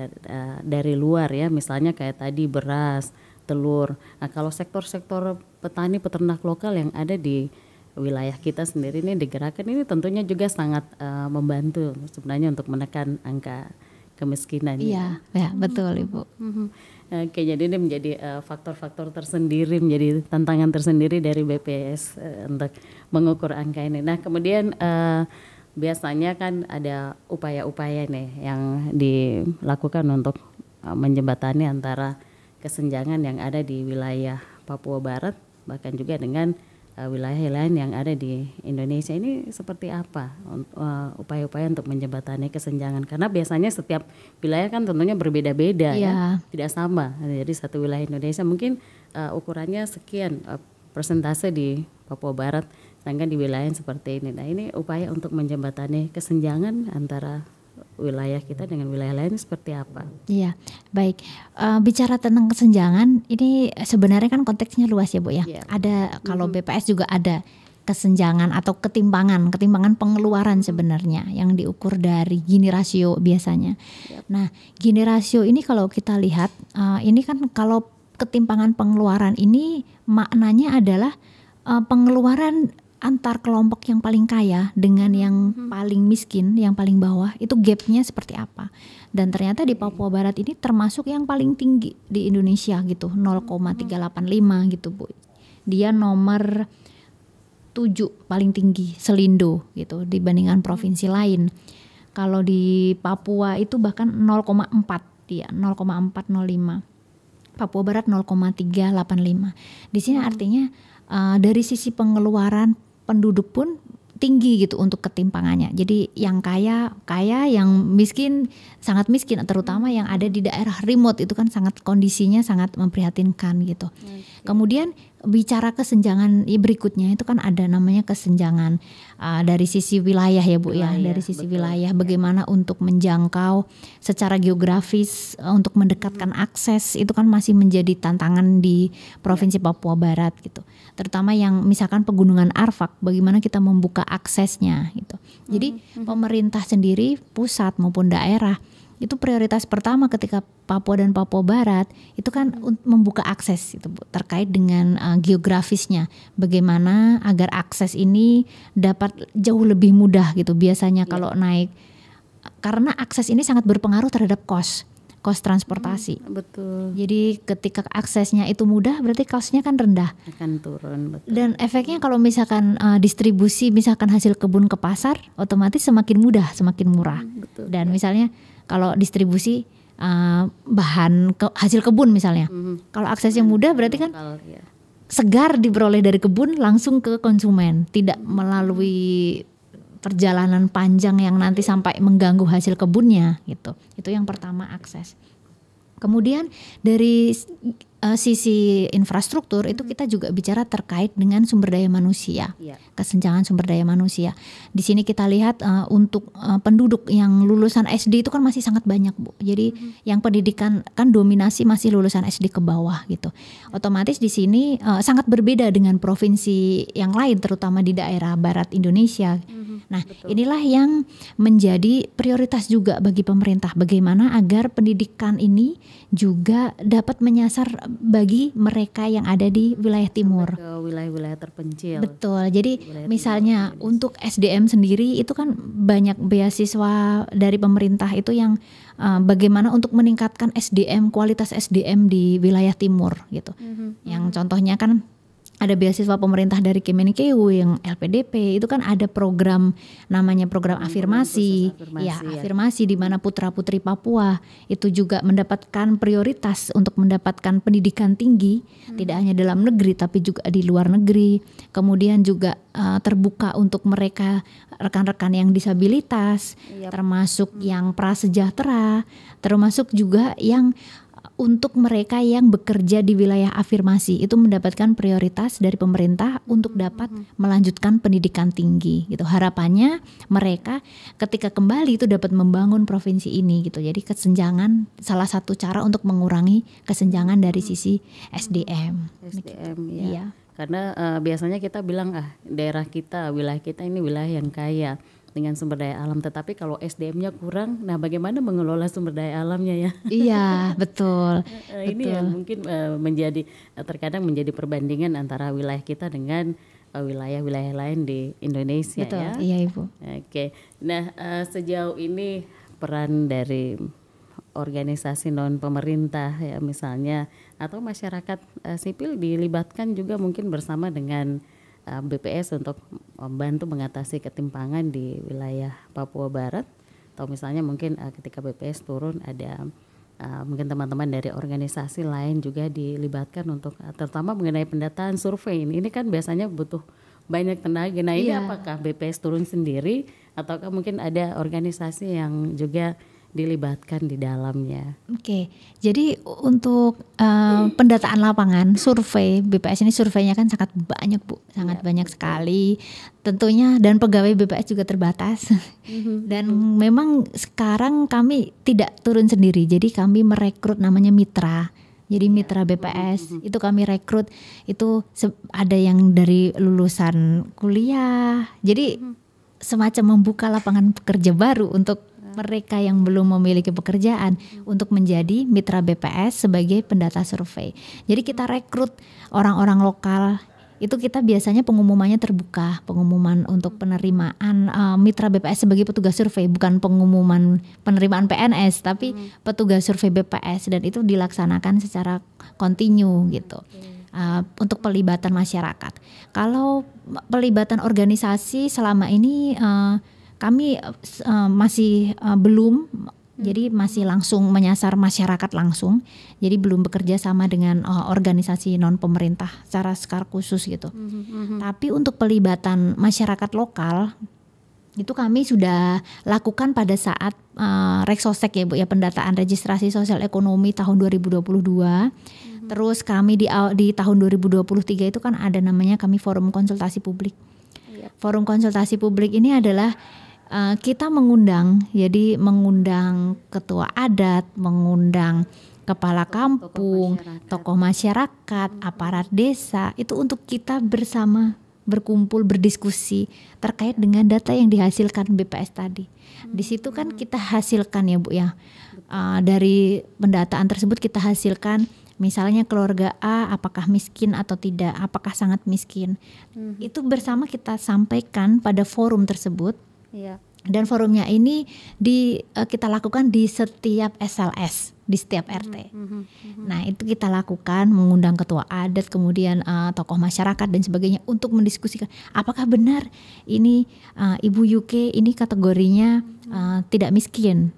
Speaker 1: dari luar ya, misalnya kayak tadi beras, telur. Nah, kalau sektor-sektor petani peternak lokal yang ada di wilayah kita sendiri ini digerakkan, ini tentunya juga sangat membantu sebenarnya untuk menekan angka kemiskinan.
Speaker 2: Iya, ya betul Ibu.
Speaker 1: Oke, jadi ini menjadi faktor-faktor tersendiri, menjadi tantangan tersendiri dari BPS untuk mengukur angka ini. Nah, kemudian biasanya kan ada upaya-upaya nih yang dilakukan untuk menjembatani antara kesenjangan yang ada di wilayah Papua Barat, bahkan juga dengan wilayah lain yang ada di Indonesia. Ini seperti apa upaya-upaya untuk menjembatani kesenjangan? Karena biasanya setiap wilayah kan tentunya berbeda-beda ya, tidak sama. Jadi satu wilayah Indonesia mungkin ukurannya sekian persentase di Papua Barat, sedangkan di wilayah seperti ini. Nah, ini upaya untuk menjembatani kesenjangan antara wilayah kita dengan wilayah lain seperti apa? Iya,
Speaker 2: baik. Bicara tentang kesenjangan, ini sebenarnya kan konteksnya luas ya Bu ya. Ada kalau BPS juga ada kesenjangan atau ketimpangan pengeluaran sebenarnya yang diukur dari Gini rasio biasanya. Nah, Gini rasio ini kalau kita lihat ini kan kalau ketimpangan pengeluaran ini maknanya adalah pengeluaran antar kelompok yang paling kaya dengan yang paling miskin, yang paling bawah, itu gapnya seperti apa. Dan ternyata di Papua Barat ini termasuk yang paling tinggi di Indonesia gitu, 0,385 gitu Bu. Dia nomor 7 paling tinggi selindo gitu dibandingkan provinsi lain. Kalau di Papua itu bahkan 0,4 dia, 0,405. Papua Barat 0,385. Di sini artinya dari sisi pengeluaran penduduk pun tinggi gitu untuk ketimpangannya. Jadi yang kaya, yang miskin sangat miskin, terutama yang ada di daerah remote itu kan sangat kondisinya sangat memprihatinkan gitu. Kemudian bicara kesenjangan berikutnya itu kan ada namanya kesenjangan dari sisi wilayah ya Bu ya, dari sisi wilayah bagaimana untuk menjangkau secara geografis untuk mendekatkan akses itu kan masih menjadi tantangan di Provinsi Papua Barat gitu. Terutama yang misalkan pegunungan Arfak, bagaimana kita membuka aksesnya gitu. Jadi pemerintah sendiri pusat maupun daerah itu prioritas pertama ketika Papua dan Papua Barat itu kan membuka akses itu Bu, terkait dengan geografisnya, bagaimana agar akses ini dapat jauh lebih mudah gitu biasanya kalau naik, karena akses ini sangat berpengaruh terhadap kos transportasi.
Speaker 1: Betul.
Speaker 2: Jadi ketika aksesnya itu mudah berarti kosnya kan rendah.
Speaker 1: Akan turun. Betul.
Speaker 2: Dan efeknya kalau misalkan distribusi misalkan hasil kebun ke pasar otomatis semakin mudah, semakin murah.
Speaker 1: Betul.
Speaker 2: Dan misalnya kalau distribusi bahan hasil kebun misalnya. Kalau aksesnya mudah berarti kan segar diperoleh dari kebun langsung ke konsumen, tidak melalui perjalanan panjang yang nanti sampai mengganggu hasil kebunnya gitu. Itu yang pertama, akses. Kemudian dari sisi infrastruktur itu kita juga bicara terkait dengan sumber daya manusia, kesenjangan sumber daya manusia. Di sini kita lihat untuk penduduk yang lulusan SD itu kan masih sangat banyak Bu. Jadi yang pendidikan kan dominasi masih lulusan SD ke bawah gitu. Otomatis di sini sangat berbeda dengan provinsi yang lain, terutama di daerah barat Indonesia. Nah, inilah yang menjadi prioritas juga bagi pemerintah, bagaimana agar pendidikan ini juga dapat menyasar bagi mereka yang ada di wilayah timur.
Speaker 1: Ke wilayah-wilayah terpencil.
Speaker 2: Betul. Jadi misalnya untuk SDM sendiri itu kan banyak beasiswa dari pemerintah itu yang bagaimana untuk meningkatkan SDM, kualitas SDM di wilayah timur gitu. Yang contohnya kan ada beasiswa pemerintah dari Kemenkeu yang LPDP, itu kan ada program namanya program afirmasi. Ya, afirmasi di mana putra-putri Papua itu juga mendapatkan prioritas untuk mendapatkan pendidikan tinggi, tidak hanya dalam negeri tapi juga di luar negeri. Kemudian juga terbuka untuk mereka rekan-rekan yang disabilitas, termasuk yang prasejahtera, termasuk juga yang untuk mereka yang bekerja di wilayah afirmasi itu mendapatkan prioritas dari pemerintah untuk dapat melanjutkan pendidikan tinggi gitu. Harapannya mereka ketika kembali itu dapat membangun provinsi ini gitu. Jadi kesenjangan salah satu cara untuk mengurangi kesenjangan dari sisi SDM.
Speaker 1: Ya. Karena biasanya kita bilang daerah kita, wilayah kita ini wilayah yang kaya dengan sumber daya alam, tetapi kalau SDM-nya kurang, nah bagaimana mengelola sumber daya alamnya ya?
Speaker 2: Iya, betul.
Speaker 1: Ini yang mungkin terkadang menjadi perbandingan antara wilayah kita dengan wilayah-wilayah lain di Indonesia.
Speaker 2: Betul,
Speaker 1: ya.
Speaker 2: Iya Ibu.
Speaker 1: Oke, nah sejauh ini peran dari organisasi non pemerintah ya misalnya atau masyarakat sipil dilibatkan juga mungkin bersama dengan BPS untuk membantu mengatasi ketimpangan di wilayah Papua Barat, atau misalnya mungkin ketika BPS turun ada mungkin teman-teman dari organisasi lain juga dilibatkan untuk terutama mengenai pendataan survei ini kan biasanya butuh banyak tenaga. Nah ini apakah BPS turun sendiri ataukah mungkin ada organisasi yang juga dilibatkan di dalamnya?
Speaker 2: Oke, jadi untuk pendataan lapangan, survei BPS ini surveinya kan sangat banyak Bu, sangat banyak sekali tentunya, dan pegawai BPS juga terbatas. Dan memang sekarang kami tidak turun sendiri, jadi kami merekrut namanya mitra. Jadi mitra BPS itu kami rekrut itu ada yang dari lulusan kuliah. Jadi semacam membuka lapangan pekerja baru untuk mereka yang belum memiliki pekerjaan untuk menjadi mitra BPS sebagai pendata survei. Jadi kita rekrut orang-orang lokal. Itu kita biasanya pengumumannya terbuka, pengumuman untuk penerimaan mitra BPS sebagai petugas survei, bukan pengumuman penerimaan PNS, tapi petugas survei BPS, dan itu dilaksanakan secara kontinu gitu. Untuk pelibatan masyarakat. Kalau pelibatan organisasi selama ini kami masih belum. Jadi masih langsung menyasar masyarakat langsung. Jadi belum bekerja sama dengan organisasi non pemerintah secara khusus gitu. Tapi untuk pelibatan masyarakat lokal itu kami sudah lakukan pada saat Reksosek ya Bu ya, pendataan registrasi sosial ekonomi tahun 2022. Terus kami di tahun 2023 itu kan ada namanya kami forum konsultasi publik. Forum konsultasi publik ini adalah kita mengundang, jadi mengundang ketua adat, mengundang kepala kampung, tokoh masyarakat, aparat desa, itu untuk kita bersama berkumpul berdiskusi terkait dengan data yang dihasilkan BPS tadi. Di situ kan kita hasilkan ya Bu ya, dari pendataan tersebut kita hasilkan misalnya keluarga A apakah miskin atau tidak, apakah sangat miskin. Itu bersama kita sampaikan pada forum tersebut. Dan forumnya ini kita lakukan di setiap SLS, di setiap RT. Nah itu kita lakukan mengundang ketua adat, kemudian tokoh masyarakat dan sebagainya untuk mendiskusikan apakah benar ini Ibu Yuke ini kategorinya tidak miskin.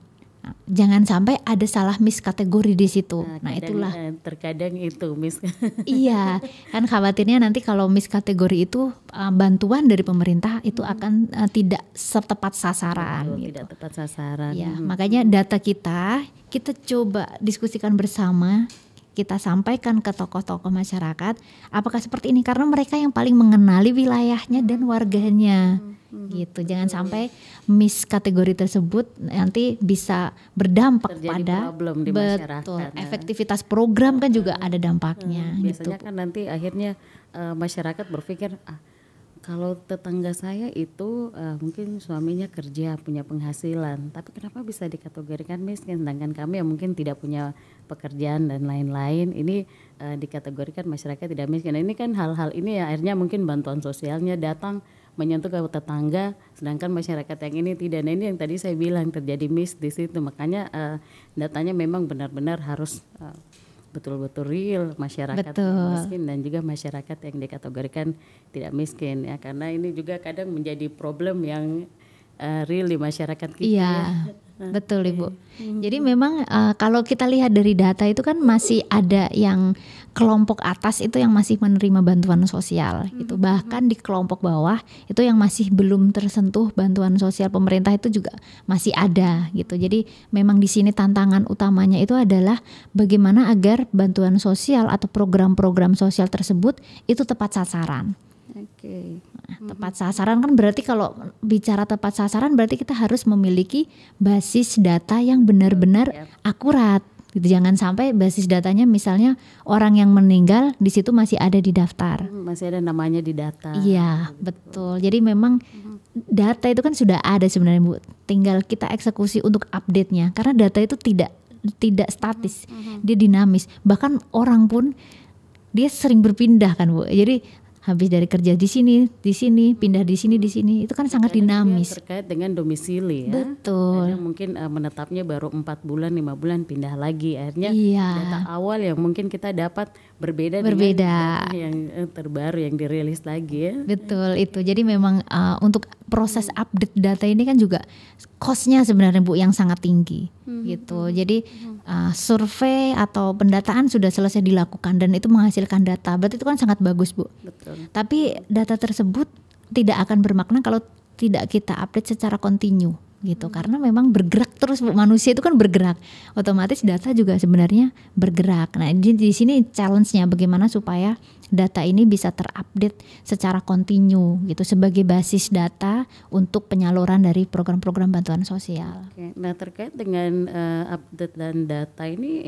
Speaker 2: Jangan sampai ada salah miskategori di situ. Nah itulah
Speaker 1: terkadang itu
Speaker 2: iya, kan khawatirnya nanti kalau miskategori itu bantuan dari pemerintah itu akan tidak setepat sasaran. Gitu.
Speaker 1: Tidak tepat sasaran.
Speaker 2: Ya, makanya data kita coba diskusikan bersama. Kita sampaikan ke tokoh-tokoh masyarakat apakah seperti ini, karena mereka yang paling mengenali wilayahnya dan warganya gitu. Jangan sampai miskategori tersebut nanti bisa berdampak
Speaker 1: terjadi
Speaker 2: pada
Speaker 1: problem di masyarakat.
Speaker 2: Efektivitas program kan juga ada dampaknya.
Speaker 1: Biasanya
Speaker 2: gitu.
Speaker 1: kan nanti akhirnya masyarakat berpikir kalau tetangga saya itu mungkin suaminya kerja punya penghasilan, tapi kenapa bisa dikategorikan miskin, sedangkan kami yang mungkin tidak punya pekerjaan dan lain-lain ini dikategorikan masyarakat tidak miskin. Nah, ini kan hal-hal ini ya akhirnya mungkin bantuan sosialnya datang menyentuh ke tetangga, sedangkan masyarakat yang ini tidak. Nah ini yang tadi saya bilang terjadi miss di situ, makanya datanya memang benar-benar harus betul-betul real masyarakat miskin dan juga masyarakat yang dikategorikan tidak miskin ya, karena ini juga kadang menjadi problem yang real di masyarakat kita.
Speaker 2: Iya, betul Ibu. Jadi memang kalau kita lihat dari data itu kan masih ada yang kelompok atas itu yang masih menerima bantuan sosial gitu. Bahkan di kelompok bawah itu yang masih belum tersentuh bantuan sosial pemerintah itu juga masih ada gitu. Jadi memang di sini tantangan utamanya itu adalah bagaimana agar bantuan sosial atau program-program sosial tersebut itu tepat sasaran. Tepat sasaran kan berarti kalau bicara tepat sasaran berarti kita harus memiliki basis data yang benar-benar akurat gitu. Jangan sampai basis datanya misalnya orang yang meninggal di situ masih ada di daftar,
Speaker 1: masih ada namanya di data.
Speaker 2: Iya betul. Jadi memang data itu kan sudah ada sebenarnya Bu, tinggal kita eksekusi untuk update-nya, karena data itu tidak statis, dia dinamis. Bahkan orang pun dia sering berpindah kan Bu. Jadi habis dari kerja di sini, pindah di sini, itu kan sangat dinamis.
Speaker 1: Terkait dengan domisili ya.
Speaker 2: Betul.
Speaker 1: Kadang mungkin menetapnya baru 4 bulan, 5 bulan pindah lagi. Akhirnya data awal yang mungkin kita dapat berbeda. Dengan data yang terbaru yang dirilis lagi ya.
Speaker 2: Betul itu. Jadi memang untuk proses update data ini kan juga cost-nya sebenarnya Bu yang sangat tinggi gitu. Jadi survei atau pendataan sudah selesai dilakukan dan itu menghasilkan data. Berarti itu kan sangat bagus Bu.
Speaker 1: Betul.
Speaker 2: Tapi data tersebut tidak akan bermakna kalau tidak kita update secara kontinu gitu. Karena memang bergerak terus, manusia itu kan bergerak, otomatis data juga sebenarnya bergerak. Nah di sini challenge-nya bagaimana supaya data ini bisa terupdate secara kontinu gitu sebagai basis data untuk penyaluran dari program-program bantuan sosial.
Speaker 1: Oke. Nah terkait dengan update dan data ini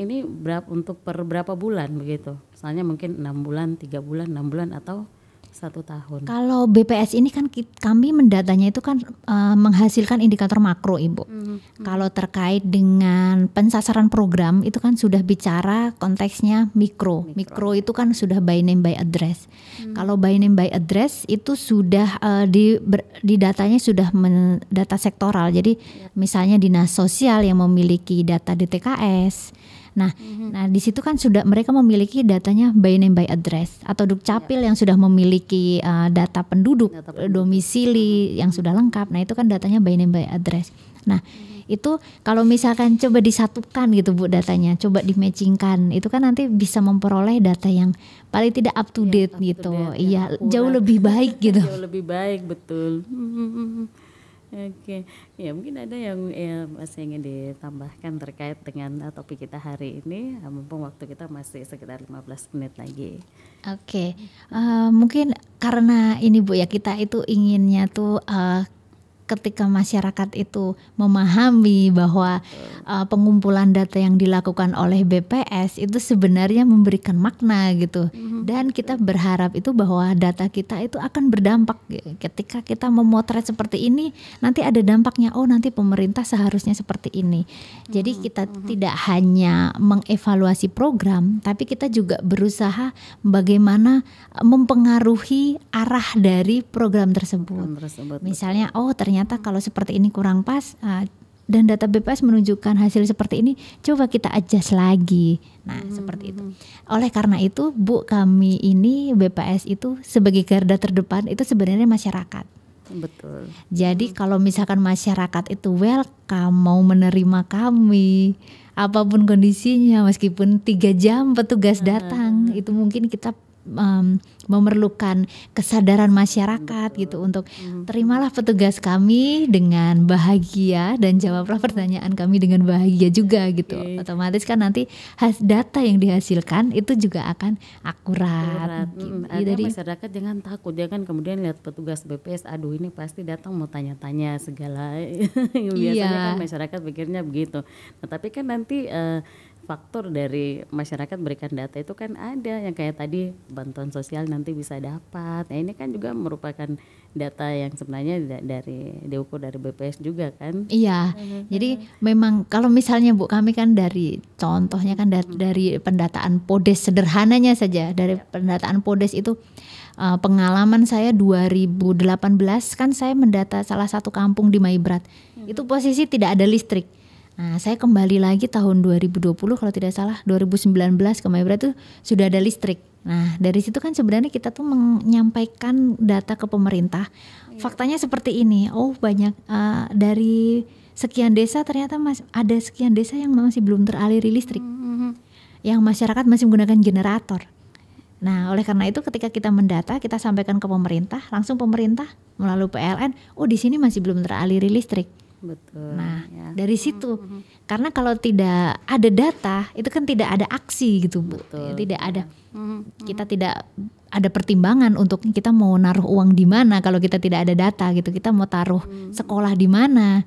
Speaker 1: untuk per berapa bulan begitu? Misalnya mungkin 6 bulan, 3 bulan, 6 bulan atau 1 tahun.
Speaker 2: Kalau BPS ini kan kami mendatanya itu kan menghasilkan indikator makro, Ibu. Kalau terkait dengan pensasaran program itu kan sudah bicara konteksnya mikro. Mikro itu kan sudah by name by address. Kalau by name by address itu sudah di datanya sudah data sektoral. Jadi misalnya dinas sosial yang memiliki data DTKS. Nah, di situ kan sudah mereka memiliki datanya by name by address, atau Dukcapil yang sudah memiliki data penduduk, domisili yang sudah lengkap. Nah, itu kan datanya by name by address. Nah, itu kalau misalkan coba disatukan gitu Bu datanya, coba di-matchingkan, itu kan nanti bisa memperoleh data yang paling tidak up to date gitu. Iya, jauh lebih baik gitu.
Speaker 1: Jauh lebih baik, betul. Oke, ya mungkin ada yang masih ingin ditambahkan terkait dengan topik kita hari ini, mumpung waktu kita masih sekitar 15 menit lagi.
Speaker 2: Oke, mungkin karena ini Bu ya, kita itu inginnya tuh ketika masyarakat itu memahami bahwa pengumpulan data yang dilakukan oleh BPS itu sebenarnya memberikan makna gitu. Dan kita berharap itu bahwa data kita itu akan berdampak. Ketika kita memotret seperti ini, nanti ada dampaknya. Oh, nanti pemerintah seharusnya seperti ini. Jadi kita tidak hanya mengevaluasi program, tapi kita juga berusaha bagaimana mempengaruhi arah dari program tersebut. Misalnya, oh ternyata kalau seperti ini kurang pas, dan data BPS menunjukkan hasil seperti ini, coba kita adjust lagi. Nah, seperti itu. Oleh karena itu, Bu, kami ini BPS itu sebagai garda terdepan itu sebenarnya masyarakat.
Speaker 1: Betul.
Speaker 2: Jadi kalau misalkan masyarakat itu welcome, mau menerima kami, apapun kondisinya, meskipun 3 jam petugas datang, itu mungkin kita memerlukan kesadaran masyarakat gitu untuk terimalah petugas kami dengan bahagia dan jawablah pertanyaan kami dengan bahagia juga gitu. Otomatis kan nanti data yang dihasilkan itu juga akan akurat. Gitu.
Speaker 1: Dari masyarakat jangan takut, jangan kemudian lihat petugas BPS, aduh ini pasti datang mau tanya-tanya segala. Biasanya kan masyarakat pikirnya begitu. Nah, tapi kan nanti faktor dari masyarakat berikan data itu kan ada yang kayak tadi bantuan sosial nanti bisa dapat. Nah ini kan juga merupakan data yang sebenarnya diukur dari BPS juga kan.
Speaker 2: Iya. Jadi memang kalau misalnya Bu, kami kan dari contohnya kan dari pendataan PODES sederhananya saja. Dari pendataan PODES itu pengalaman saya 2018 kan saya mendata salah satu kampung di Maibrat. Itu posisi tidak ada listrik. Nah, saya kembali lagi tahun 2020 kalau tidak salah, 2019 ke Maibrat itu sudah ada listrik. Nah, dari situ kan sebenarnya kita tuh menyampaikan data ke pemerintah. Faktanya seperti ini. Oh, banyak dari sekian desa ternyata ada sekian desa yang masih belum teraliri listrik. Yang masyarakat masih menggunakan generator. Nah, oleh karena itu ketika kita mendata, kita sampaikan ke pemerintah, langsung pemerintah melalui PLN, oh di sini masih belum teraliri listrik.
Speaker 1: Betul.
Speaker 2: Nah, dari situ karena kalau tidak ada data itu kan tidak ada aksi gitu Bu. Betul. Tidak ada kita tidak ada pertimbangan untuk kita mau naruh uang di mana kalau kita tidak ada data gitu. Kita mau taruh sekolah di mana.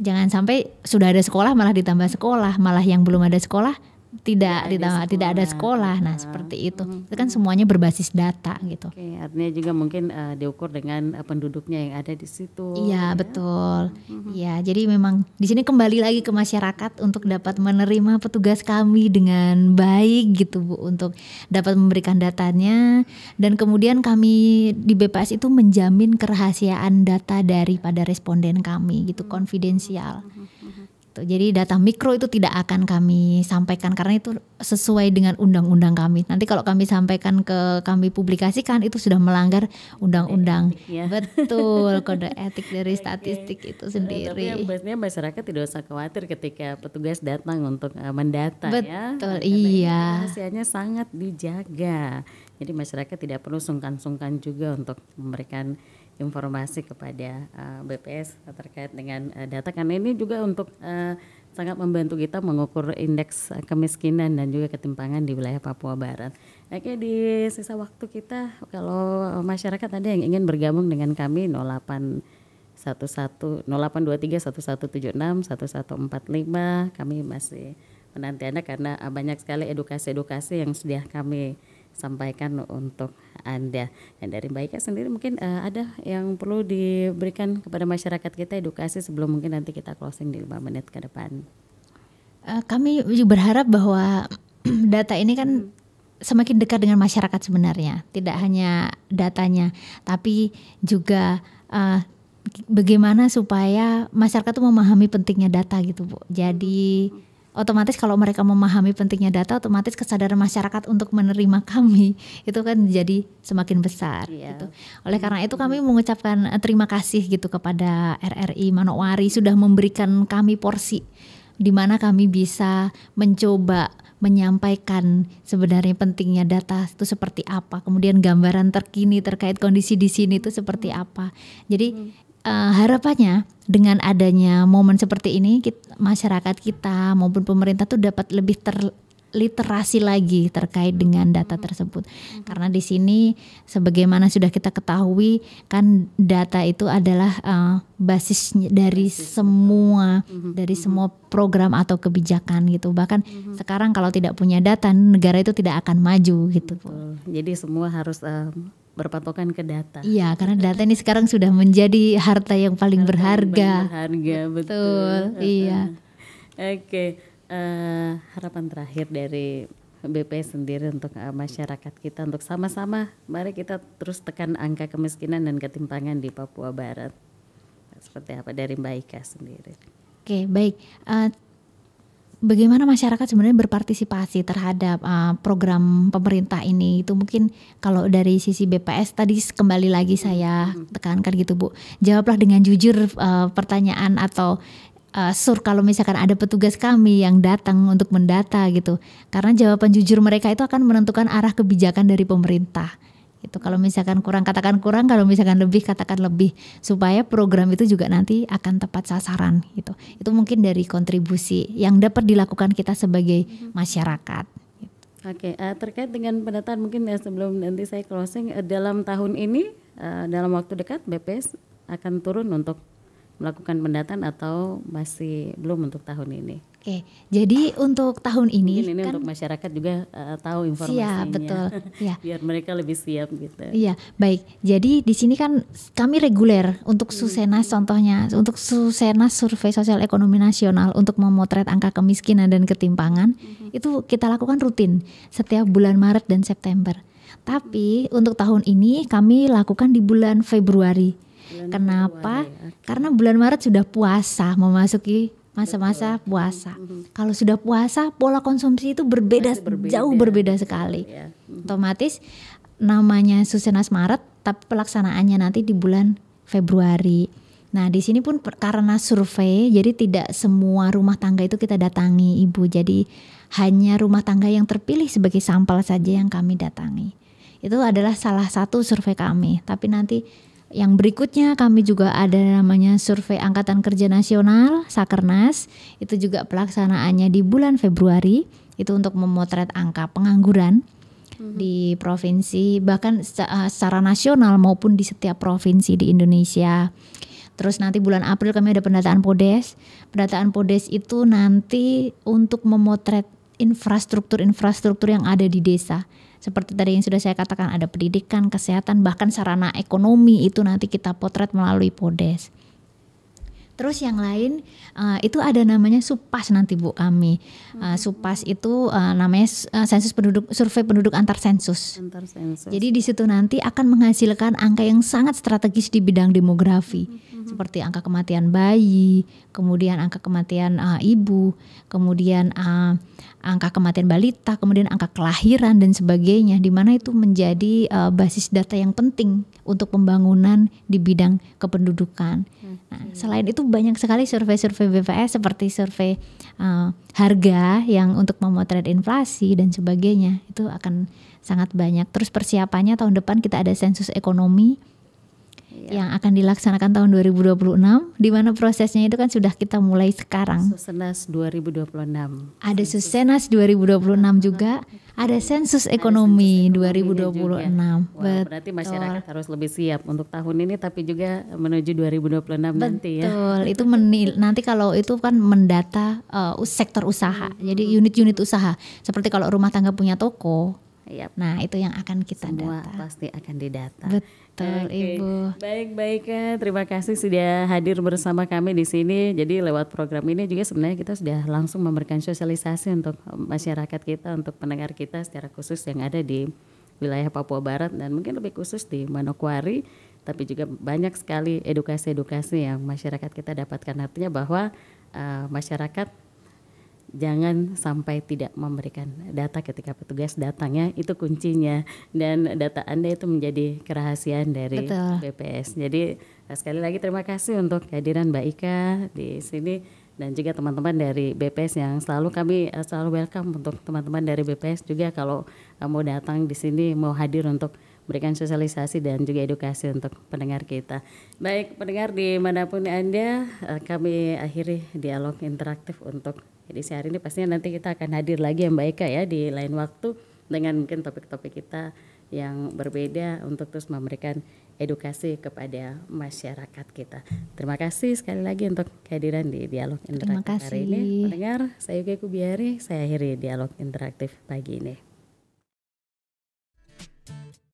Speaker 2: Jangan sampai sudah ada sekolah malah ditambah sekolah, malah yang belum ada sekolah tidak ada sekolah. Nah, seperti itu. Itu kan semuanya berbasis data gitu.
Speaker 1: Oke, artinya juga mungkin diukur dengan penduduknya yang ada di situ.
Speaker 2: Iya, ya? Betul. Iya, jadi memang di sini kembali lagi ke masyarakat untuk dapat menerima petugas kami dengan baik gitu Bu, untuk dapat memberikan datanya, dan kemudian kami di BPS itu menjamin kerahasiaan data daripada responden kami gitu, konfidensial. Jadi data mikro itu tidak akan kami sampaikan karena itu sesuai dengan undang-undang kami. Nanti kalau kami sampaikan kami publikasikan itu sudah melanggar undang-undang. Betul, kode etik dari statistik itu sendiri.
Speaker 1: Tapi yang pastinya masyarakat tidak usah khawatir ketika petugas datang untuk mendata.
Speaker 2: Betul,
Speaker 1: ya.
Speaker 2: Iya.
Speaker 1: Rahasianya sangat dijaga. Jadi masyarakat tidak perlu sungkan-sungkan juga untuk memberikan informasi kepada BPS terkait dengan data, karena ini juga untuk sangat membantu kita mengukur indeks kemiskinan dan juga ketimpangan di wilayah Papua Barat. Oke, di sisa waktu kita, kalau masyarakat ada yang ingin bergabung dengan kami 0823 1176 1145, kami masih menanti Anda karena banyak sekali edukasi-edukasi yang sudah kami sampaikan untuk Anda. Dan dari Mbak Ika sendiri mungkin ada yang perlu diberikan kepada masyarakat kita edukasi sebelum mungkin nanti kita closing di 5 menit ke depan.
Speaker 2: Kami berharap bahwa data ini kan semakin dekat dengan masyarakat sebenarnya, tidak hanya datanya, tapi juga bagaimana supaya masyarakat itu memahami pentingnya data gitu Bu. Jadi otomatis kalau mereka memahami pentingnya data, otomatis kesadaran masyarakat untuk menerima kami itu kan jadi semakin besar gitu. Oleh karena itu kami mengucapkan terima kasih gitu kepada RRI Manokwari sudah memberikan kami porsi di mana kami bisa mencoba menyampaikan sebenarnya pentingnya data itu seperti apa, kemudian gambaran terkini terkait kondisi di sini itu seperti apa. Jadi harapannya dengan adanya momen seperti ini masyarakat kita maupun pemerintah tuh dapat lebih terliterasi lagi terkait dengan data tersebut. Karena di sini sebagaimana sudah kita ketahui kan data itu adalah basis dari semua program atau kebijakan gitu. Bahkan sekarang kalau tidak punya data negara itu tidak akan maju gitu.
Speaker 1: Jadi semua harus berpatokan ke data.
Speaker 2: Iya, karena data ini sekarang sudah menjadi harta yang paling berharga.
Speaker 1: Betul.
Speaker 2: Iya.
Speaker 1: Oke, harapan terakhir dari BPS sendiri untuk masyarakat kita untuk sama-sama mari kita terus tekan angka kemiskinan dan ketimpangan di Papua Barat. Seperti apa dari Mbak Ika sendiri?
Speaker 2: Oke, baik. Bagaimana masyarakat sebenarnya berpartisipasi terhadap program pemerintah ini, itu mungkin kalau dari sisi BPS tadi kembali lagi saya tekankan gitu Bu, jawablah dengan jujur pertanyaan atau kalau misalkan ada petugas kami yang datang untuk mendata gitu, karena jawaban jujur mereka itu akan menentukan arah kebijakan dari pemerintah. Itu kalau misalkan kurang katakan kurang, kalau misalkan lebih katakan lebih, supaya program itu juga nanti akan tepat sasaran gitu. Itu mungkin dari kontribusi yang dapat dilakukan kita sebagai masyarakat.
Speaker 1: Oke, terkait dengan pendataan mungkin sebelum nanti saya closing, dalam tahun ini dalam waktu dekat BPS akan turun untuk melakukan pendataan atau masih belum untuk tahun ini?
Speaker 2: Oke, jadi untuk tahun ini
Speaker 1: mungkin ini kan untuk masyarakat juga tahu informasinya.
Speaker 2: Siap, betul. Ya.
Speaker 1: Biar mereka lebih siap gitu.
Speaker 2: Iya, baik. Jadi di sini kan kami reguler untuk Susenas contohnya, untuk Susenas Survei Sosial Ekonomi Nasional untuk memotret angka kemiskinan dan ketimpangan, itu kita lakukan rutin setiap bulan Maret dan September. Tapi untuk tahun ini kami lakukan di bulan Februari. Kenapa? Karena bulan Maret sudah puasa, memasuki masa-masa puasa. Kalau sudah puasa, pola konsumsi itu jauh berbeda sekali. Otomatis namanya Susenas Maret, tapi pelaksanaannya nanti di bulan Februari. Nah, di sini pun karena survei, jadi tidak semua rumah tangga itu kita datangi, Ibu. Jadi hanya rumah tangga yang terpilih sebagai sampel saja yang kami datangi. Itu adalah salah satu survei kami. Tapi nanti yang berikutnya kami juga ada namanya Survei Angkatan Kerja Nasional, Sakernas. Itu juga pelaksanaannya di bulan Februari. Itu untuk memotret angka pengangguran di provinsi, bahkan secara nasional maupun di setiap provinsi di Indonesia. Terus nanti bulan April kami ada pendataan PODES. Pendataan PODES itu nanti untuk memotret infrastruktur yang ada di desa. Seperti tadi yang sudah saya katakan, ada pendidikan, kesehatan, bahkan sarana ekonomi itu nanti kita potret melalui PODES. Terus yang lain itu ada namanya SUPAS nanti Bu kami. SUPAS itu namanya sensus penduduk, survei penduduk antar sensus. Jadi di situ nanti akan menghasilkan angka yang sangat strategis di bidang demografi. Seperti angka kematian bayi, kemudian angka kematian ibu, kemudian angka kematian balita, kemudian angka kelahiran dan sebagainya, di mana itu menjadi basis data yang penting untuk pembangunan di bidang kependudukan. Nah, selain itu banyak sekali survei-survei BPS seperti survei harga yang untuk memotret inflasi dan sebagainya, itu akan sangat banyak. Terus persiapannya tahun depan kita ada sensus ekonomi. yang akan dilaksanakan tahun 2026, di mana prosesnya itu kan sudah kita mulai sekarang.
Speaker 1: Susenas 2026.
Speaker 2: Ada Susenas 2026 juga, ada sensus ekonomi 2026.
Speaker 1: Wah, berarti masyarakat harus lebih siap untuk tahun ini tapi juga menuju 2026 nanti ya.
Speaker 2: Betul, itu nanti kalau itu kan mendata sektor usaha. Jadi unit-unit usaha. Seperti kalau rumah tangga punya toko.
Speaker 1: Yap.
Speaker 2: Nah, itu yang akan kita
Speaker 1: semua
Speaker 2: data.
Speaker 1: pasti akan didata.
Speaker 2: Betul, Ibu.
Speaker 1: Baik, terima kasih sudah hadir bersama kami di sini. Jadi lewat program ini juga sebenarnya kita sudah langsung memberikan sosialisasi untuk masyarakat kita, untuk pendengar kita secara khusus yang ada di wilayah Papua Barat dan mungkin lebih khusus di Manokwari. Tapi juga banyak sekali edukasi-edukasi yang masyarakat kita dapatkan. Artinya bahwa masyarakat jangan sampai tidak memberikan data ketika petugas datangnya, itu kuncinya, dan data Anda itu menjadi kerahasiaan dari BPS. Jadi sekali lagi terima kasih untuk kehadiran Mbak Ika di sini dan juga teman-teman dari BPS yang kami selalu welcome untuk teman-teman dari BPS juga kalau mau datang di sini, mau hadir untuk berikan sosialisasi dan juga edukasi untuk pendengar kita. Baik pendengar dimanapun Anda, kami akhiri dialog interaktif untuk edisi hari ini. Pastinya nanti kita akan hadir lagi ya Mbak Eka ya di lain waktu dengan mungkin topik-topik kita yang berbeda untuk terus memberikan edukasi kepada masyarakat kita. Terima kasih sekali lagi untuk kehadiran di dialog interaktif hari ini. Pendengar, saya Yuki Kubiari, saya akhiri dialog interaktif pagi ini.